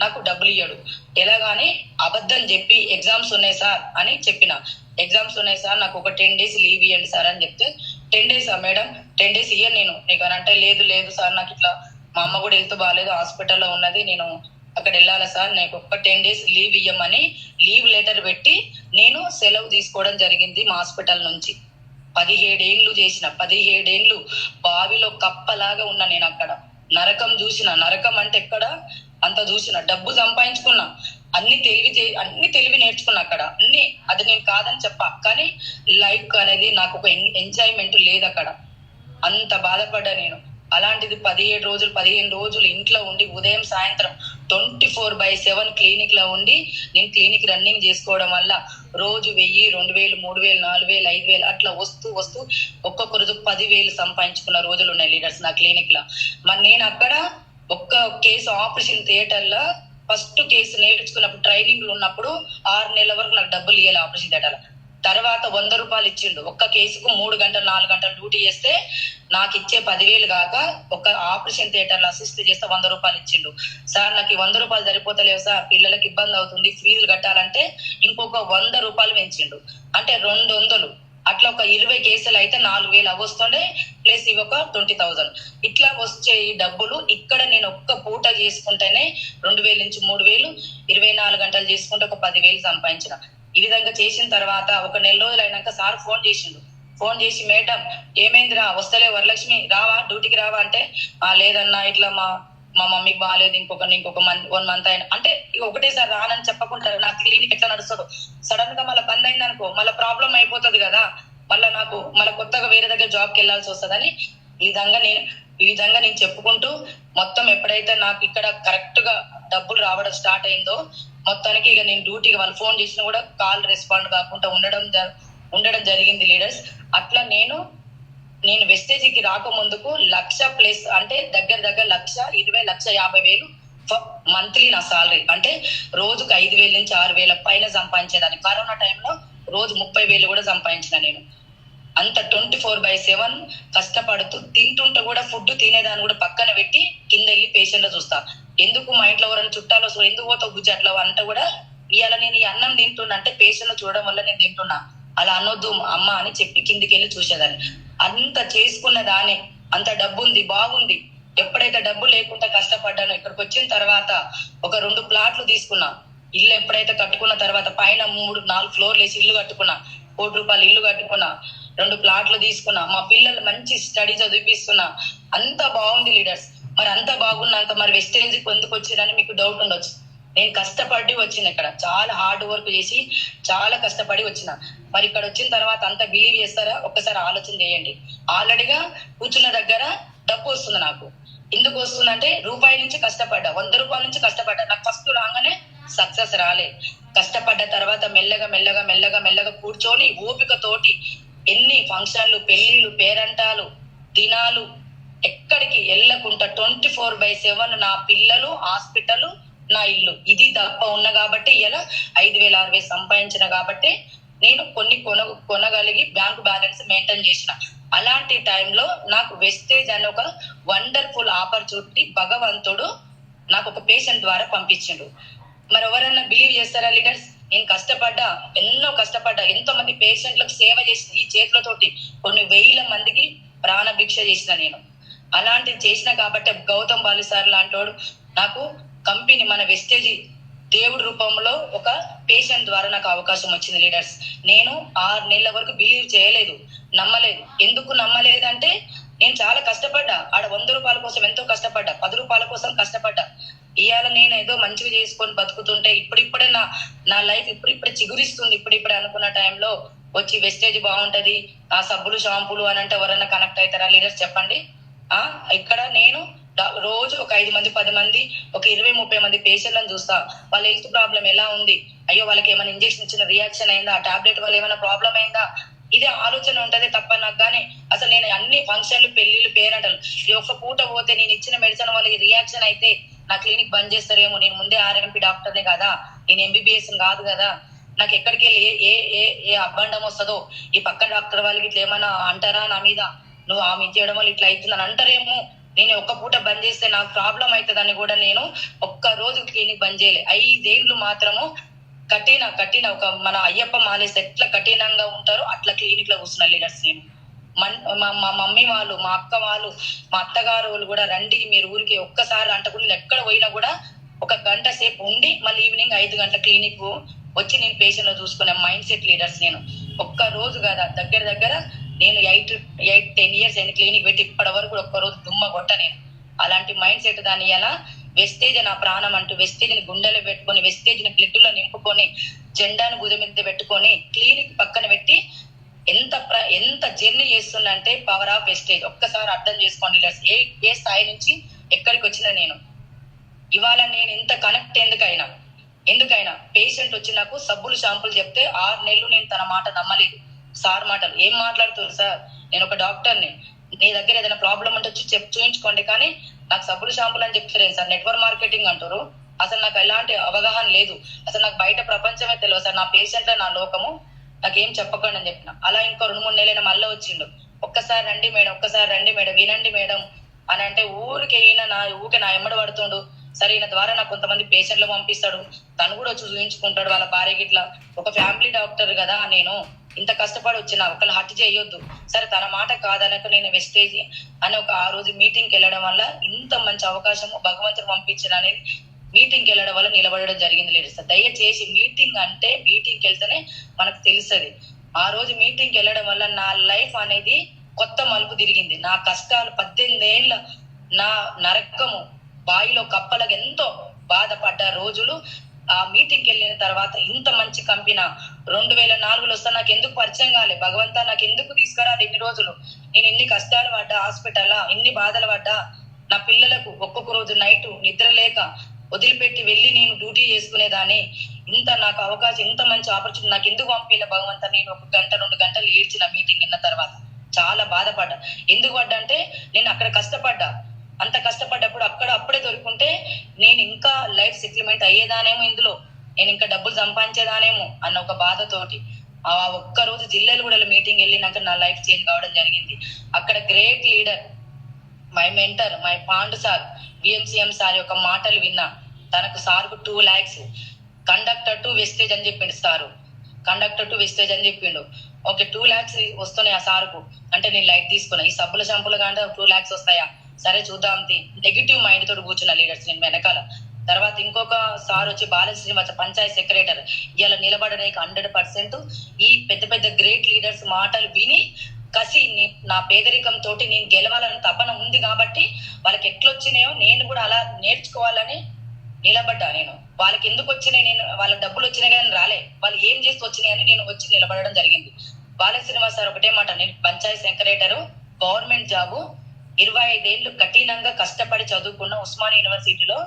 నాకు డబ్బులు ఇయ్యడు. ఎలాగాని అబద్ధం చెప్పి ఎగ్జామ్స్ ఉన్నాయి సార్ అని చెప్పిన, ఎగ్జామ్స్ ఉన్నాయి సార్ నాకు ఒక 10 days లీవ్ ఇవ్వండి సార్ అని చెప్తే, 10 days మేడం 10 days ఇయ్యను నేను నీకు అని అంటే, లేదు సార్ నాకు ఇట్లా మా అమ్మ కూడా హెల్త్ బాగాలేదు, హాస్పిటల్లో ఉన్నది, నేను అక్కడ వెళ్ళాలా సార్, నాకు ఒక 10 days లీవ్ ఇయ్యమని లీవ్ లెటర్ పెట్టి నేను సెలవు తీసుకోవడం జరిగింది మా హాస్పిటల్ నుంచి. 17 ఏళ్ళు చేసిన, 17 ఏళ్ళు బావిలో కప్పలాగా ఉన్నా నేను అక్కడ. నరకం చూసిన, నరకం అంటే ఎక్కడ అంత చూసిన, డబ్బు సంపాదించుకున్నా, అన్ని తెలివి నేర్చుకున్నా అక్కడ అన్ని, అది నేను కాదని చెప్పా, కానీ లైఫ్ అనేది నాకు ఒక ఎంజాయ్మెంట్ లేదు అక్కడ. అంత బాధపడ్డా నేను. అలాంటిది 15 రోజులు ఇంట్లో ఉండి ఉదయం సాయంత్రం 24/7 క్లినిక్ లో ఉండి నేను క్లినిక్ రన్నింగ్ చేసుకోవడం వల్ల రోజు 1000, 2000, 3000, 4000, 5000 అట్లా వస్తూ ఒక్కొక్క రోజు 10,000 సంపాదించుకున్న రోజులు ఉన్నాయి లీడర్స్ నా క్లినిక్ లో. మరి నేను అక్కడ ఒక్క కేసు ఆపరేషన్ థియేటర్ లో ఫస్ట్ కేసు నేర్చుకున్నప్పుడు ట్రైనింగ్ లో ఉన్నప్పుడు 6 నెలల వరకు నాకు డబ్బులు ఇవ్వాలి ఆపరేషన్ థియేటర్. తర్వాత 100 రూపాయలు ఇచ్చిండు. ఒక్క కేసుకు 3 గంటలు 4 గంటలు డ్యూటీ చేస్తే నాకు ఇచ్చే 10,000 కాక ఒక ఆపరేషన్ థియేటర్ లో అసిస్ట్ చేస్తే 100 రూపాయలు ఇచ్చిండు. సార్ నాకు 100 రూపాయలు సరిపోతలేవు సార్, పిల్లలకి ఇబ్బంది అవుతుంది, ఫీజులు కట్టాలంటే ఇంకొక 100 రూపాయలు పెంచిండు. అంటే 200. అట్లా ఒక 20 కేసులు అయితే 4,000 అవస్తుండే, ప్లస్ ఇవి ఒక 20,000. ఇట్లా వచ్చే ఈ డబ్బులు ఇక్కడ నేను ఒక్క పూట చేసుకుంటేనే 2,000 నుంచి 3,000, 24 గంటలు చేసుకుంటే ఒక 10,000 సంపాదించిన. ఈ విధంగా చేసిన తర్వాత ఒక నెల రోజులు అయినాక సార్ ఫోన్ చేసి మేడం ఏమైందిరా వస్తలే వరలక్ష్మి రావా డ్యూటీకి రావా అంటే లేదన్నా ఇట్లా మా మమ్మీకి బాగాలేదు, ఇంకొక 1 మంత్ అయినా అంటే ఒకటేసారి రానని చెప్పకుండా నా క్లినిక్ ఎట్లా నడుస్తుందో. సడన్ గా మళ్ళీ బంద్ అయింది అనుకో మళ్ళీ ప్రాబ్లం అయిపోతుంది కదా, మళ్ళీ కొత్తగా వేరే దగ్గర జాబ్కి వెళ్ళాల్సి వస్తుందని ఈ విధంగా నేను చెప్పుకుంటూ మొత్తం ఎప్పుడైతే నాకు ఇక్కడ కరెక్ట్ గా డబ్బులు రావడం స్టార్ట్ అయిందో మొత్తానికి ఇక నేను డ్యూటీకి వాళ్ళు ఫోన్ చేసినా కూడా కాల్ రెస్పాండ్ కాకుండా ఉండడం జరిగింది లీడర్స్. అట్లా నేను వెస్టేజీకి రాకముందుకు 1,00,000+ అంటే దగ్గర 1,20,000, 1,50,000 మంత్లీ నా సాలరీ. అంటే రోజుకు 5,000 నుంచి 6,000 పైన సంపాదించేదాన్ని. కరోనా టైంలో రోజు 30,000 కూడా సంపాదించిన నేను. అంత 24/7 కష్టపడుతూ తింటుంటే కూడా ఫుడ్ తినేదాన్ని కూడా పక్కన పెట్టి కింద వెళ్ళి పేషెంట్ చూస్తా. ఎందుకు మా ఇంట్లో ఎవరైనా చుట్టాలు వస్తారు, ఎందుకు పోతావు బుజ్జి అట్లా అంటే కూడా ఇవాళ నేను ఈ అన్నం తింటున్నా అంటే పేషెంట్ చూడడం వల్ల నేను తింటున్నా, అలా అనొద్దు అమ్మ అని చెప్పి కిందికి వెళ్ళి చూసేదాన్ని. అంత చేసుకున్న దాని అంత డబ్బు ఉంది బాగుంది. ఎప్పుడైతే డబ్బు లేకుండా కష్టపడ్డానో ఇక్కడికి వచ్చిన తర్వాత ఒక 2 ప్లాట్లు తీసుకున్నా. ఇల్లు ఎప్పుడైతే కట్టుకున్న తర్వాత పైన 3-4 ఫ్లోర్లు వేసి ఇల్లు కట్టుకున్నా, 1 కోటి రూపాయలు ఇల్లు కట్టుకున్నా, 2 ప్లాట్లు తీసుకున్నా, మా పిల్లలు మంచి స్టడీ చదివిస్తున్నా. అంత బాగుంది లీడర్స్. మరి అంత బాగున్నాక మరి వెస్టేజ్కి ఎందుకు వచ్చిందని మీకు డౌట్ ఉండొచ్చు. నేను కష్టపడి వచ్చిన, ఇక్కడ చాలా హార్డ్ వర్క్ చేసి చాలా కష్టపడి వచ్చిన. మరి ఇక్కడ వచ్చిన తర్వాత అంత బిలీవ్ చేస్తారా? ఒక్కసారి ఆలోచన చేయండి. ఆల్రెడీగా కూర్చున్న దగ్గర డబ్బు వస్తుంది. నాకు ఎందుకు వస్తుందంటే రూపాయి నుంచి కష్టపడ్డా, 100 రూపాయల నుంచి కష్టపడ్డా. నాకు ఫస్ట్ రాగానే సక్సెస్ రాలే. కష్టపడ్డ తర్వాత మెల్లగా కూర్చొని ఓపికతోటి ఎన్ని ఫంక్షన్లు, పెళ్లిళ్ళు, పేరంటాలు, దినాలు ఎక్కడికి వెళ్ళకుండా 24/7 నా పిల్లలు, హాస్పిటల్, నా ఇల్లు ఇది తప్ప ఉన్న కాబట్టి ఇలా 5,000, 6,000 సంపాదించిన కాబట్టి నేను కొన్ని కొనగలిగి బ్యాంక్ బ్యాలెన్స్ మెయింటైన్ చేసిన. అలాంటి టైంలో నాకు వెస్టేజ్ అనే ఒక వండర్ఫుల్ ఆపర్చునిటీ భగవంతుడు నాకు ఒక పేషెంట్ ద్వారా పంపించిండు. మరి ఎవరన్నా బిలీవ్ చేస్తారా లీడర్స్? నేను కష్టపడ్డా, ఎంతో మంది పేషెంట్లకు సేవ చేసి ఈ చేతులతోటి కొన్ని 1,000 మందికి ప్రాణభిక్ష చేసిన నేను. అలాంటివి చేసిన కాబట్టి గౌతమ్ బాలి సార్ లాంటోడు నాకు కంపెనీ మన వెస్టేజీ దేవుడి రూపంలో ఒక పేషెంట్ ద్వారా నాకు అవకాశం వచ్చింది లీడర్స్. నేను 6 నెలల వరకు బిలీవ్ చేయలేదు, నమ్మలేదు. ఎందుకు నమ్మలేదంటే నేను చాలా కష్టపడ్డా. ఆడ 100 రూపాయల కోసం ఎంతో కష్టపడ్డా, 10 రూపాయల కోసం కష్టపడ్డా. ఇవాళ నేను ఏదో మంచిగా చేసుకొని బతుకుతుంటే ఇప్పుడిప్పుడే నా లైఫ్ ఇప్పుడిప్పుడే చిగురిస్తుంది. ఇప్పుడిప్పుడే అనుకున్న టైంలో వచ్చి వెస్టేజ్ బాగుంటది, ఆ సబ్బులు షాంపూలు అని అంటే ఎవరైనా కనెక్ట్ అవుతారా లీడర్స్ చెప్పండి? ఇక్కడ నేను రోజు ఒక 5 మంది 10 మంది ఒక 20-30 మంది పేషెంట్లను చూస్తా. వాళ్ళ హెల్త్ ప్రాబ్లం ఎలా ఉంది, అయ్యో వాళ్ళకి ఏమైనా ఇంజెక్షన్ ఇచ్చిన రియాక్షన్ అయిందా, ఆ టాబ్లెట్ వల్ల ఏమైనా ప్రాబ్లం అయిందా, ఇదే ఆలోచన ఉంటది తప్ప నాకు. కానీ అసలు నేను అన్ని ఫంక్షన్లు, పెళ్లిళ్ళు, పేరంటలు ఈ ఒక్క పూట పోతే నేను ఇచ్చిన మెడిసిన్ వాళ్ళకి రియాక్షన్ అయితే నా క్లినిక్ బంద్ చేస్తారేమో. నేను ముందే RMP డాక్టర్నే కదా, నేను MBBS కాదు కదా. నాకు ఎక్కడికి వెళ్ళి ఏ అబ్బండం వస్తుందో, ఈ పక్క డాక్టర్ వాళ్ళకి ఇట్లా ఏమైనా అంటారా నా మీద, నువ్వు ఆమె చేయడం వల్ల ఇట్లా అవుతుందని అంటారేమో. నేను ఒక్క పూట బంద్ చేస్తే నాకు ప్రాబ్లం అవుతుందని కూడా నేను ఒక్క రోజు క్లినిక్ బంద్ చేయలే. 5 ఏళ్ళు మాత్రము కఠిన ఒక మన అయ్యప్ప మాలేసి ఎట్లా కఠినంగా ఉంటారో అట్లా క్లినిక్ లో కూర్చున్న లీడర్స్. నేను మా మమ్మీ వాళ్ళు, మా అక్క వాళ్ళు, మా అత్తగారు వాళ్ళు కూడా రండి మీరు ఊరికి ఒక్కసారి అంటకుండా ఎక్కడ పోయినా కూడా 1 గంట సేపు ఉండి మళ్ళీ ఈవినింగ్ 5 గంటల క్లినిక్ వచ్చి నేను పేషెంట్ లో చూసుకునే మైండ్ సెట్ లీడర్స్. నేను ఒక్క రోజు కదా దగ్గర నేను 8-10 ఇయర్స్ అయిన క్లినిక్ పెట్టి ఇప్పటి వరకు ఒక్కరోజు దుమ్మ కొట్ట నేను. అలాంటి మైండ్ సెట్ దాన్ని ఎలా వెస్టేజ్ నా ప్రాణం అంటూ వెస్టేజ్ని గుండెలో పెట్టుకొని, వెస్టేజ్ని బ్లడ్లో నింపుకొని, జెండాను భుజం మీద పెట్టుకొని క్లినిక్ పక్కన పెట్టి ఎంత జర్నీ చేస్తుందంటే పవర్ ఆఫ్ వెస్టేజ్. ఒక్కసారి అర్థం చేసుకోండి లీడర్స్, ఏ స్థాయి నుంచి ఎక్కడికి వచ్చిన నేను. ఇవాళ నేను ఇంత కనెక్ట్ ఎందుకైనా పేషెంట్ వచ్చి నాకు సబ్బులు షాంపులు చెప్తే 6 నెలలు నేను తన మాట నమ్మలేదు. సార్ మాటలు ఏం మాట్లాడుతున్నారు సార్, నేను ఒక డాక్టర్ని, నీ దగ్గర ఏదైనా ప్రాబ్లం ఉంటే వచ్చి చూపించుకోండి, కానీ నాకు సబ్బులు షాంపులు అని చెప్తారు సార్, నెట్వర్క్ మార్కెటింగ్ అంటారు. అసలు నాకు ఎలాంటి అవగాహన లేదు, అసలు నాకు బయట ప్రపంచమే తెలియదు సార్, నా పేషెంట్లే నా లోకము, నాకేం చెప్పకండి అని చెప్పిన. అలా ఇంకో 2-3 నెలలైనా మళ్ళీ వచ్చిండు. ఒక్కసారి రండి మేడం, వినండి మేడం అని అంటే ఊరికే నా ఎమ్మడి పడుతుండు. సరే ఈయన ద్వారా నాకు కొంతమంది పేషెంట్లు పంపిస్తాడు, తను కూడా వచ్చి చూపించుకుంటాడు వాళ్ళ భార్య గిట్లా. ఒక ఫ్యామిలీ డాక్టర్ కదా నేను, ఇంత కష్టపడి వచ్చిన ఒకళ్ళు హట్ చేయొద్దు. సరే తన మాట కాదనక నేను వెస్టేజ్ అని ఆ రోజు మీటింగ్కి వెళ్ళడం వల్ల ఇంత మంచి అవకాశం భగవంతుడు పంపించిన అనేది మీటింగ్కి వెళ్ళడం వల్ల నిలబడడం జరిగింది లీడర్స్. దయచేసి మీటింగ్కి వెళ్తేనే మనకు తెలుస్తుంది. ఆ రోజు మీటింగ్కి వెళ్ళడం వల్ల నా లైఫ్ అనేది కొత్త మలుపు తిరిగింది. నా కష్టాలు 18 ఏళ్ళ నా నరకము బాయిలో కప్పలకు ఎంతో బాధపడ్డ రోజులు ఆ మీటింగ్కి వెళ్ళిన తర్వాత ఇంత మంచి కంపెనీ 2004లో వస్తా నాకు ఎందుకు పరిచయం కాలే, భగవంతా నాకు ఎందుకు తీసుకురాలి ఇన్ని రోజులు, నేను ఎన్ని కష్టాలు పడ్డా, హాస్పిటల్లా ఎన్ని బాధలు పడ్డా, నా పిల్లలకు ఒక్కొక్క రోజు నైట్ నిద్ర లేక వదిలిపెట్టి వెళ్ళి నేను డ్యూటీ చేసుకునేదాన్ని. ఇంత నాకు అవకాశం, ఇంత మంచి ఆపర్చునిటీ నాకు ఎందుకు పంపిలే భగవంతా. నేను 1 గంట 2 గంటలు ఏడ్చిన మీటింగ్ విన్న తర్వాత, చాలా బాధపడ్డా. ఎందుకు పడ్డా అంటే నేను అక్కడ కష్టపడ్డా, అంత కష్టపడ్డప్పుడు అప్పుడే దొరుకుంటే నేను ఇంకా లైఫ్ సెటిల్మెంట్ అయ్యేదానేమో, ఇందులో నేను ఇంకా డబ్బులు సంపాదించేదానేమో అన్న ఒక బాధతోటి ఆ ఒక్కరోజు జిల్లాలు కూడా మీటింగ్ వెళ్ళినాక నా లైఫ్ చేంజ్ కావడం జరిగింది. అక్కడ great leader my mentor my Pandu sir, విఎంసీఎం sir యొక్క మాటలు విన్నా. తనకు సార్కు 2 lakhs కండక్టర్ టు వెస్టేజ్ అని చెప్పిండు సారు, కండక్టర్ టు వెస్టేజ్ అని చెప్పిండు. ఓకే 2 lakhs వస్తున్నాయి ఆ సార్కు అంటే నేను లైట్ తీసుకున్నా. ఈ సబ్బుల షాంపులు కానీ 2 lakhs వస్తాయా, సరే చూద్దాం. నెగిటివ్ మైండ్ తోటి కూర్చున్న లీడర్స్ నేను వెనకాల. తర్వాత ఇంకొక సార్ వచ్చి బాలశ్రీనివాస పంచాయత్ సెక్రటరీ, ఇలా నిలబడడానికి 100% ఈ పెద్ద గ్రేట్ లీడర్స్ మాటలు విని కసి నా పేదరికం తోటి నేను గెలవాలని తపన ఉంది కాబట్టి వాళ్ళకి ఎట్లొచ్చినాయో నేను కూడా అలా నేర్చుకోవాలని నిలబడ్డా. నేను వాళ్ళకి ఎందుకు వచ్చినాయి, నేను వాళ్ళకి డబ్బులు వచ్చినాయి కానీ రాలే, వాళ్ళు ఏం చేస్తూ వచ్చినాయని నేను వచ్చి నిలబడడం జరిగింది. బాలశ్రీనివాస్ సార్ ఒకటే మాట, నేను పంచాయత్ సెక్రటరీ, గవర్నమెంట్ జాబు, 25 ఏళ్ళు కఠినంగా కష్టపడి చదువుకున్న ఉస్మానియా యూనివర్సిటీలో.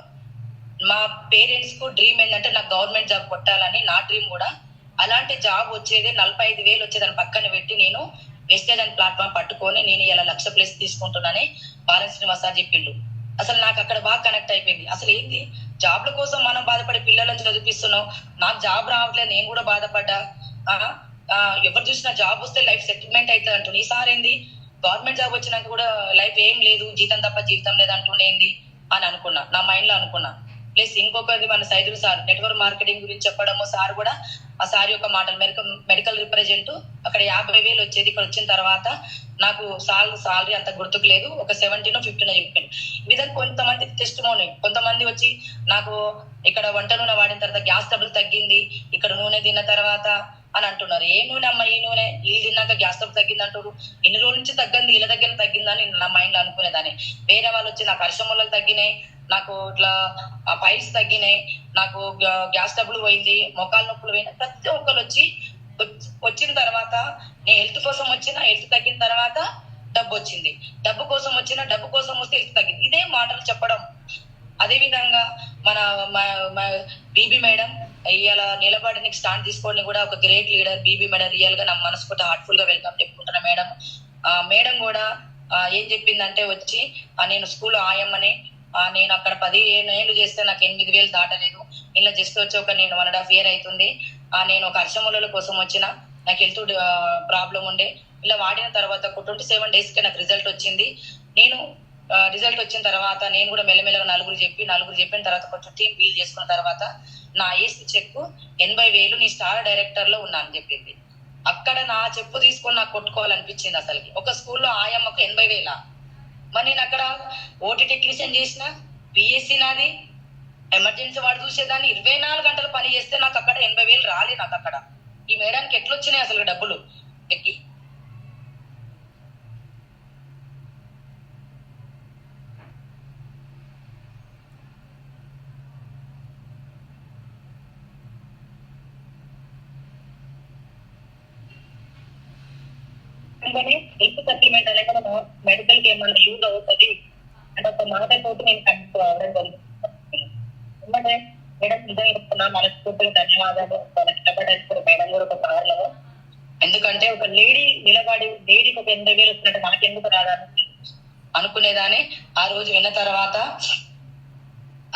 మా పేరెంట్స్ కు డ్రీమ్ ఏంటంటే నాకు గవర్నమెంట్ జాబ్ కొట్టాలని, నా డ్రీమ్ కూడా. అలాంటి జాబ్ వచ్చేది 45,000 వచ్చేదాన్ని పక్కన పెట్టి నేను వెస్టేజ్ అండ్ ప్లాట్ఫామ్ పట్టుకొని నేను ఇలా 1,00,000+ తీసుకుంటున్నానని బాలన్ శ్రీనివాస్ సార్ చెప్పిండు. అసలు నాకు అక్కడ బాగా కనెక్ట్ అయిపోయింది. అసలు ఏంది జాబ్ల కోసం మనం బాధపడి పిల్లలను చదివిస్తున్నాం, నాకు జాబ్ రావట్లేదు, నేను కూడా బాధపడ్డా. ఎవరు చూసినా జాబ్ వస్తే లైఫ్ సెటిల్మెంట్ అవుతుంది అంటుంది. ఈసారి ఏంది గవర్నమెంట్ జాబ్ వచ్చినాక కూడా లైఫ్ ఏం లేదు, జీతం తప్ప జీవితం లేదు అంటుండేంది అని అనుకున్నా, నా మైండ్ లో అనుకున్నా. ప్లస్ ఇంకొకటి మన సైదులు సార్ నెట్వర్క్ మార్కెటింగ్ గురించి చెప్పడము, సార్ కూడా ఆ సార్ యొక్క మాటలు, మెడికల్ రిప్రజెంట్ అక్కడ 50,000 వచ్చేది, ఇక్కడ వచ్చిన తర్వాత నాకు సాలరీ అంత గుర్తుకు లేదు, ఒక 17-15 చెప్పింది. ఈ విధంగా కొంతమంది టెస్ట్ మోని, కొంతమంది వచ్చి నాకు ఇక్కడ వంట నూనె వాడిన తర్వాత గ్యాస్ ట్రబుల్ తగ్గింది, ఇక్కడ నూనె తిన్న తర్వాత అని అంటున్నారు. ఏ నూనె అమ్మ ఈ నూనె, వీళ్ళు తిన్నాక గ్యాస్ ట్రబుల్ తగ్గింది అంటారు. ఇన్ని రోజుల నుంచి తగ్గింది, వీళ్ళ దగ్గర తగ్గిందని నా మైండ్ లో అనుకునేదాన్ని. వేరే వాళ్ళు వచ్చి నాకు హర్షములు తగ్గినాయి, నాకు ఇట్లా పైల్స్ తగ్గినాయి, నాకు గ్యాస్ ట్రబుల్ పోయింది, మొకాలు నొప్పులు పోయినాయి. ప్రతి ఒక్కరు వచ్చిన తర్వాత నేను హెల్త్ కోసం వచ్చిన, హెల్త్ తగ్గిన తర్వాత డబ్బు వచ్చింది, డబ్బు కోసం వచ్చిన, డబ్బు కోసం వస్తే హెల్త్ తగ్గింది. ఇదే మాటలు చెప్పడం. అదే విధంగా మన బీబీ మేడం ఇవాళ నిలబడి స్టాండ్ తీసుకోండి కూడా ఒక గ్రేట్ లీడర్ బీబీ మేడం. రియల్ గా నా మనసుకుంటే హార్ట్ఫుల్ గా వెల్కమ్ చెప్పుకుంటున్నా మేడం. మేడం కూడా ఏం చెప్పిందంటే వచ్చి నేను స్కూల్ ఆయమ్మని, నేను అక్కడ 15 ఏళ్ళు చేస్తే నాకు 8,000 దాటలేదు, ఇలా జస్ట్ వచ్చి ఒక నేను 1.5 year అవుతుంది. నేను ఒక హర్షముల కోసం వచ్చిన, నాకు హెల్త్ ప్రాబ్లం ఉండే, ఇలా వాడిన తర్వాత ఒక 27 days కి నాకు రిజల్ట్ వచ్చింది. నేను రిజల్ట్ వచ్చిన తర్వాత నేను కూడా మెల్లమెల్లగా నలుగురు చెప్పిన తర్వాత కొంచెం టీం బిల్డ్ చేసుకున్న తర్వాత నా ఏసీ చెక్ 80,000 నీ స్టార్ డైరెక్టర్ లో ఉన్నా అని చెప్పింది. అక్కడ నా చెప్పు తీసుకొని నాకు కొట్టుకోవాలనిపించింది. అసలుకి ఒక స్కూల్లో ఆయమ్మకు 80,000. మరి నేను అక్కడ ఓటీ టెక్నీషియన్ చేసిన, బిఎస్సీ నాది, ఎమర్జెన్సీ వాడు చూసేదాన్ని, 24 గంటలు పని చేస్తే నాకు అక్కడ 80,000 రాలే. నాకు అక్కడ ఈ మేడానికి ఎట్లొచ్చినాయి అసలు డబ్బులు ఎక్కి. హెల్త్ సప్లిమెంట్ అనేది మన మెడికల్ కి ఏమన్నా యూజ్ అవుతుంది అంటే ఒక మాటతోటి నేను కనెక్ట్ అవ్వడం జరుగుతుంది. ఎందుకంటే మేడం నిజంగా చెప్తున్నా, మనస్ఫూర్తిగా ధన్యవాదాలు. ఇష్టపడేస్తారు మేడం కూడా ఒక కార్లో. ఎందుకంటే ఒక లేడీకి ఒక 80,000 వస్తున్నట్టు నాకెందుకు రాదని అనుకునేదాన్ని. ఆ రోజు విన్న తర్వాత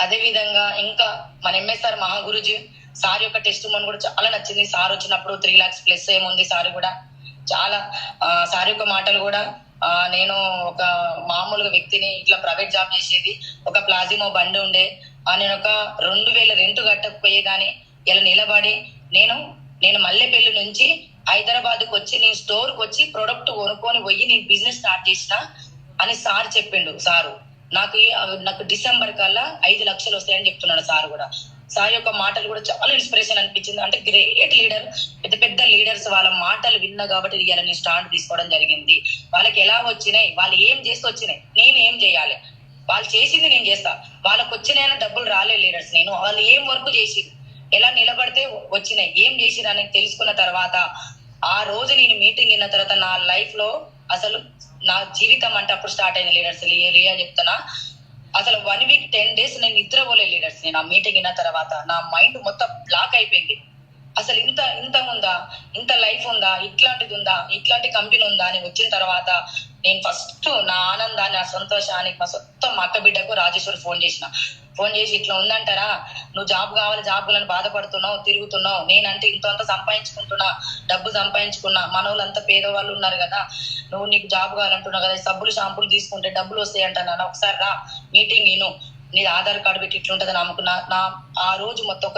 అదే విధంగా ఇంకా మన ఎంఎస్ఆర్ మహాగురుజీ సార్ యొక్క టెస్ట్ మోన్ కూడా చాలా నచ్చింది. సార్ వచ్చినప్పుడు 3 lakhs ప్లస్ ఏముంది. సార్ కూడా చాలా సార్ యొక్క మాటలు కూడా నేను ఒక మామూలుగా వ్యక్తిని, ఇట్లా ప్రైవేట్ జాబ్ చేసేది, ఒక ప్లాజిమో బండి ఉండే, నేను ఒక 2,000 రెంట్ కట్టకపోయేదాన్ని. ఇలా నిలబడి నేను మల్లెపల్లి నుంచి హైదరాబాద్కి వచ్చి నేను స్టోర్కి వచ్చి ప్రొడక్ట్ కొనుక్కొని పోయి నేను బిజినెస్ స్టార్ట్ చేసిన అని సార్ చెప్పిండు. నాకు డిసెంబర్ కల్లా 5 లక్షలు వస్తాయని చెప్తున్నాడు సార్ కూడా. సార్ యొక్క మాటలు కూడా చాలా ఇన్స్పిరేషన్ అనిపించింది. అంటే గ్రేట్ లీడర్, పెద్ద పెద్ద లీడర్స్ వాళ్ళ మాటలు విన్నా కాబట్టి ఇవాళ నేను స్టాండ్ తీసుకోవడం జరిగింది. వాళ్ళకి ఎలా వచ్చినాయి, వాళ్ళు ఏం చేసి వచ్చినాయి, నేను ఏం చేయాలి, వాళ్ళు చేసింది నేను చేస్తా. వాళ్ళకి వచ్చినాయని డబ్బులు రాలే లీడర్స్, నేను వాళ్ళు ఏం వర్క్ చేసింది, ఎలా నిలబడితే వచ్చినాయి, ఏం చేసిరు అని తెలుసుకున్న తర్వాత ఆ రోజు నేను మీటింగ్ విన్న తర్వాత నా లైఫ్ లో అసలు నా జీవితం అంటే అప్పుడు స్టార్ట్ అయింది లీడర్స్. లియా చెప్తున్నా, అసలు 1 week 10 days నేను నిద్రపోలే లీడర్స్. నేను ఆ మీటింగ్ విన్న తర్వాత నా మైండ్ మొత్తం బ్లాక్ అయిపోయింది. అసలు ఇంత ఉందా, ఇంత లైఫ్ ఉందా, ఇట్లాంటిది ఉందా, ఇట్లాంటి కంపెనీ ఉందా అని వచ్చిన తర్వాత నేను ఫస్ట్ నా ఆనందాన్ని, నా సంతోషానికి మా అక్క బిడ్డకు రాజేశ్వరి ఫోన్ చేసి ఇట్లా ఉందంటారా, నువ్వు జాబ్ కావాలి, జాబ్ అని బాధపడుతున్నావు, తిరుగుతున్నావు, నేనంటే ఇంత సంపాదించుకుంటున్నా, డబ్బు సంపాదించుకున్నా, మన వాళ్ళంతా పేదవాళ్ళు ఉన్నారు కదా, నీకు జాబ్ కావాలంటున్నావు కదా, సబ్బులు షాంపులు తీసుకుంటే డబ్బులు వస్తాయి అంటున్నా, ఒకసారి రా మీటింగ్ నీ ఆధార్ కార్డు పెట్టి ఇట్లుంటదని నమ్ముకున్నా. ఆ రోజు మొత్తం